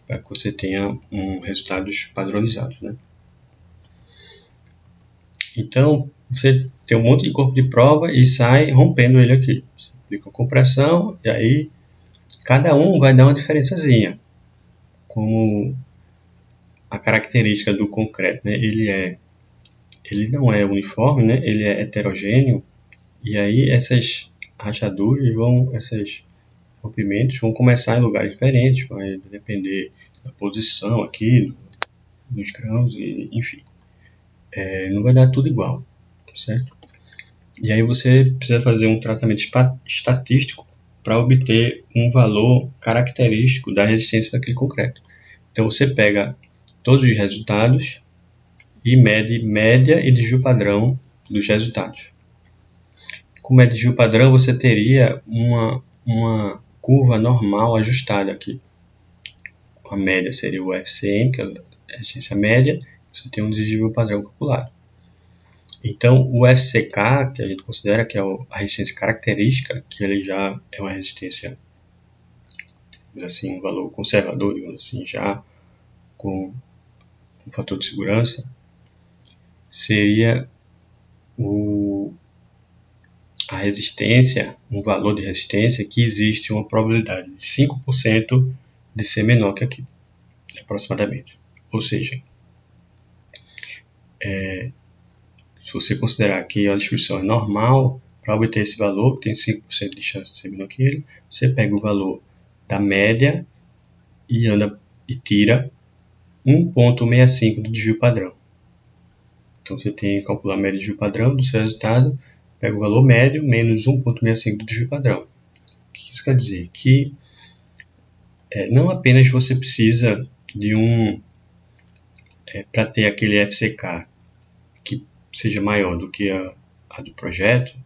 Para que você tenha resultados padronizados, né? Então, você tem um monte de corpo de prova e sai rompendo ele aqui. Você aplica a compressão e aí cada um vai dar uma diferençazinha. Como a característica do concreto, né? Ele não é uniforme, né? Ele é heterogêneo. E aí essas rachaduras esses rompimentos vão começar em lugares diferentes, vai depender da posição aqui, dos grãos, enfim. Não vai dar tudo igual, certo? E aí você precisa fazer um tratamento estatístico para obter um valor característico da resistência daquele concreto. Então você pega todos os resultados e mede média e desvio padrão dos resultados. Com média e desvio padrão você teria uma curva normal ajustada aqui. A média seria o FCM, que é a resistência média, você tem um desvio padrão calculado. Então, o FCK, que a gente considera que é a resistência característica, que ele já é uma resistência, assim, um valor conservador, digamos assim, já com um fator de segurança, seria a resistência, um valor de resistência que existe uma probabilidade de 5% de ser menor que aqui, aproximadamente. Ou seja, Se você considerar que a distribuição é normal, para obter esse valor, que tem 5% de chance de ser menor que ele, você pega o valor da média e tira 1,65 do desvio padrão. Então você tem que calcular a média do desvio padrão do seu resultado, pega o valor médio menos 1,65 do desvio padrão. O que isso quer dizer? Que não apenas você precisa de para ter aquele FCK que seja maior do que a do projeto,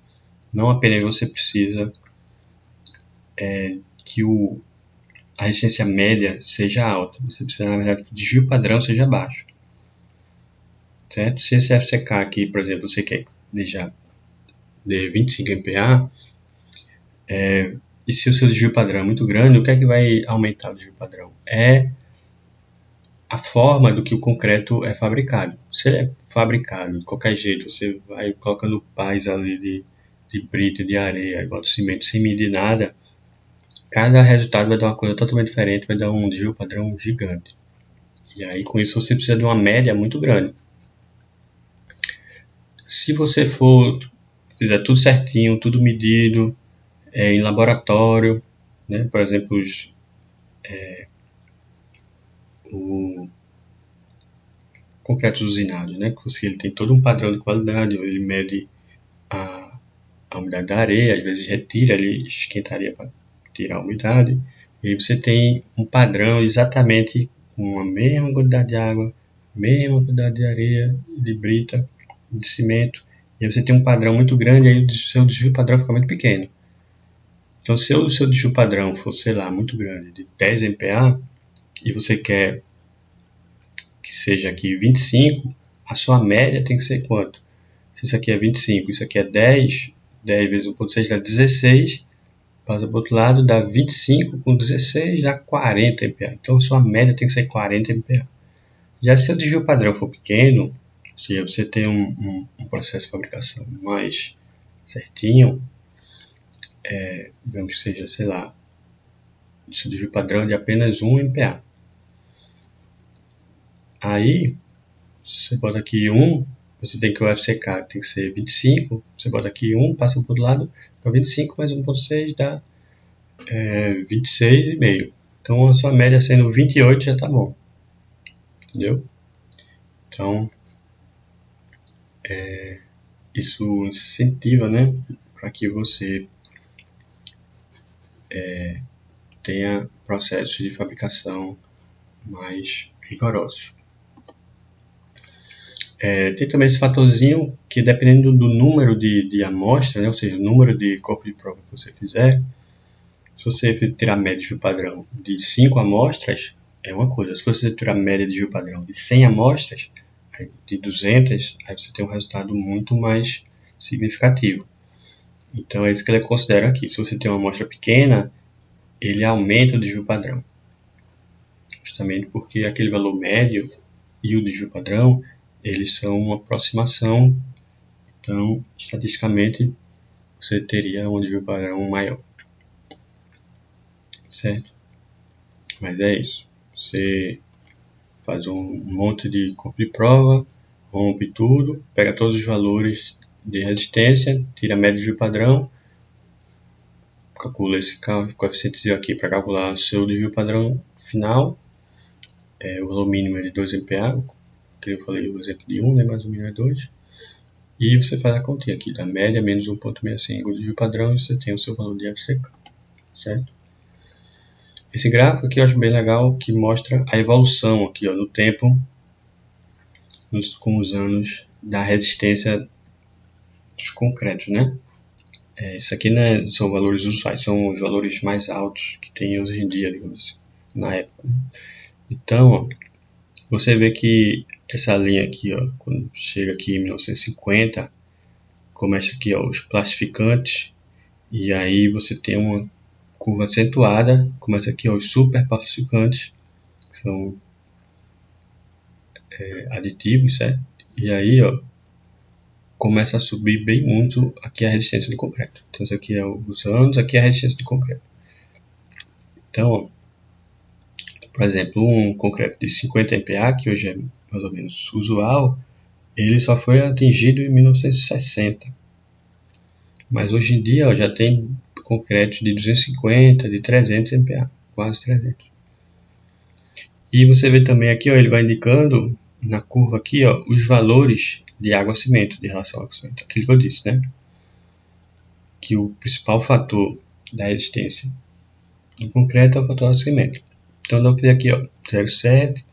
não apenas você precisa que a resistência média seja alta, você precisa, na verdade, que o desvio padrão seja baixo. Certo? Se esse FCK aqui, por exemplo, você quer que dê 25 MPa, e se o seu desvio padrão é muito grande, o que é que vai aumentar o desvio padrão? É a forma do que o concreto é fabricado. Se ele é fabricado de qualquer jeito, você vai colocando pás ali de brita, de areia, igual de cimento, sem medir nada, cada resultado vai dar uma coisa totalmente diferente, vai dar um desvio padrão gigante. E aí, com isso, você precisa de uma média muito grande. Se você fizer tudo certinho, tudo medido, em laboratório, né? Por exemplo, o concreto usinado, né? Ele tem todo um padrão de qualidade, ele mede a umidade da areia, às vezes retira, ele esquentaria para tirar a umidade, e aí você tem um padrão exatamente com a mesma quantidade de água, mesma quantidade de areia, de brita, de cimento, e aí você tem um padrão muito grande, e aí o seu desvio padrão fica muito pequeno. Então, se o seu desvio padrão for, sei lá, muito grande, de 10 MPa, e você quer que seja aqui 25, a sua média tem que ser quanto? Se isso aqui é 25, isso aqui é 10, 10 vezes 1,6 dá 16, passa para o outro lado, dá 25 com 16, dá 40 MPa. Então, a sua média tem que ser 40 MPa. Já se o desvio padrão for pequeno, ou seja, você tem um processo de fabricação mais certinho, digamos que seja, sei lá, o seu desvio padrão de apenas 1 MPa. Aí, você bota aqui 1, você tem que o FCK tem que ser 25, você bota aqui 1, passa para o outro lado, fica 25 mais 1,6 dá 26,5. Então, a sua média sendo 28 já está bom. Entendeu? Então, isso incentiva, né, para que você tenha processos de fabricação mais rigorosos. Tem também esse fatorzinho que, dependendo do número de amostra, né, ou seja, o número de corpo de prova que você fizer, se você tirar a média de padrão de 5 amostras, é uma coisa. Se você tirar a média de padrão de 100 amostras, de 200, aí você tem um resultado muito mais significativo. Então é isso que ele considera aqui. Se você tem uma amostra pequena, ele aumenta o desvio padrão. Justamente porque aquele valor médio e o desvio padrão, eles são uma aproximação. Então, estatisticamente, você teria um desvio padrão maior. Certo? Mas é isso. Você faz um monte de corpo de prova, rompe tudo, pega todos os valores de resistência, tira a média de padrão, calcula esse coeficiente aqui para calcular o seu desvio padrão final. O valor mínimo é de 2 MPa, que eu falei o exemplo de 1, né, mas o mínimo é 2. E você faz a continha aqui, da média menos 1,65 do desvio padrão, e você tem o seu valor de FCK, certo? Esse gráfico aqui eu acho bem legal, que mostra a evolução aqui, ó, no tempo, com os anos, da resistência dos concretos, né? Isso aqui não são valores usuais, são os valores mais altos que tem hoje em dia, digamos assim, na época. Né? Então, ó, você vê que essa linha aqui, ó, quando chega aqui em 1950, começa aqui ó, os plastificantes, e aí você tem uma curva acentuada, começa aqui ó, os super plastificantes, que são aditivos, certo? E aí ó, começa a subir bem muito aqui a resistência do concreto. Então isso aqui é os anos, aqui é a resistência do concreto. Então, ó, por exemplo, um concreto de 50 MPa, que hoje é mais ou menos usual, ele só foi atingido em 1960. Mas hoje em dia ó, já tem concreto de 250, de 300 MPa, quase 300. E você vê também aqui, ó, ele vai indicando na curva aqui, ó, os valores de água-cimento, de relação ao água-cimento. Aquilo que eu disse, né? Que o principal fator da resistência do concreto é o fator água-cimento. Então dá para ver aqui, ó, 0,7,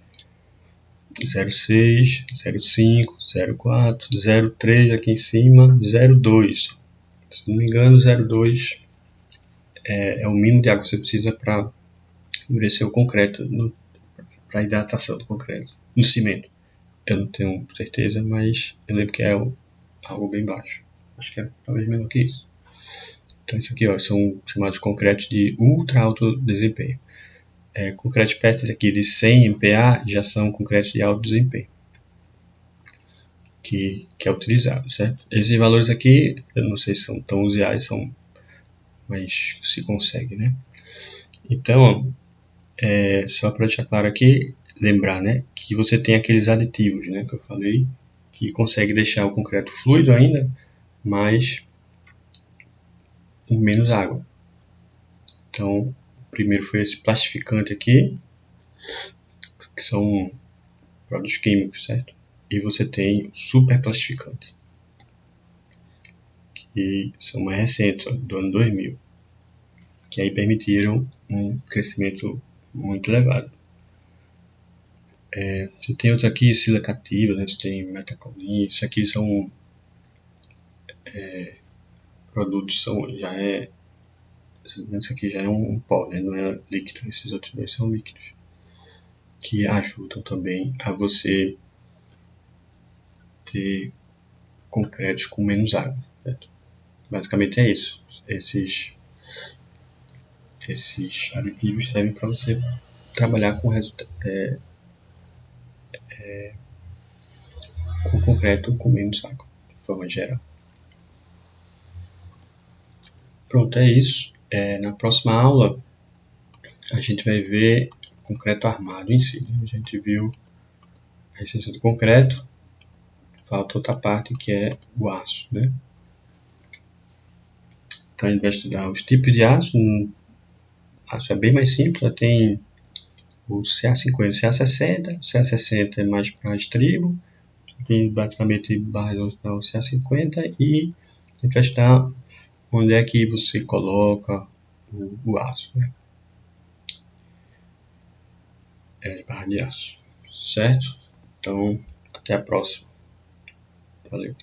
0,6, 0,5, 0,4, 0,3 aqui em cima, 0,2. Se não me engano, 0,2 é o mínimo de água que você precisa para endurecer o concreto, para a hidratação do concreto, no cimento. Eu não tenho certeza, mas eu lembro que é algo bem baixo. Acho que é talvez menor que isso. Então isso aqui ó, são chamados concretos de ultra alto desempenho. Concretos perto aqui de 100 MPa já são concretos de alto desempenho que é utilizado, certo? Esses valores aqui, eu não sei se são tão usuais, mas se consegue, né? Então, só para deixar claro aqui, lembrar, né, que você tem aqueles aditivos, né, que eu falei, que consegue deixar o concreto fluido ainda, mas com menos água. Então, o primeiro foi esse plastificante aqui, que são produtos químicos, certo? E você tem o superplastificante, que são mais recentes, do ano 2000, que aí permitiram um crescimento muito elevado. Você tem outro aqui, silicativa, né? Você tem metacaulina, isso aqui são produtos, isso aqui já é um pó, né? Não é líquido, esses outros dois são líquidos, que ajudam também a você ter concretos com menos água, certo? Basicamente é isso. Esses aditivos servem para você trabalhar com concreto com menos água, de forma geral. Pronto, é isso. Na próxima aula, a gente vai ver concreto armado em si. A gente viu a resistência do concreto, falta outra parte que é o aço, né? Então a gente vai estudar os tipos de aço. Aço é bem mais simples, já tem o CA50 e o CA60. O CA60 é mais para estribo, tem basicamente barras da CA50 e a gente vai estudar onde é que você coloca o aço, né? Barra de aço, certo? Então, até a próxima. Valeu.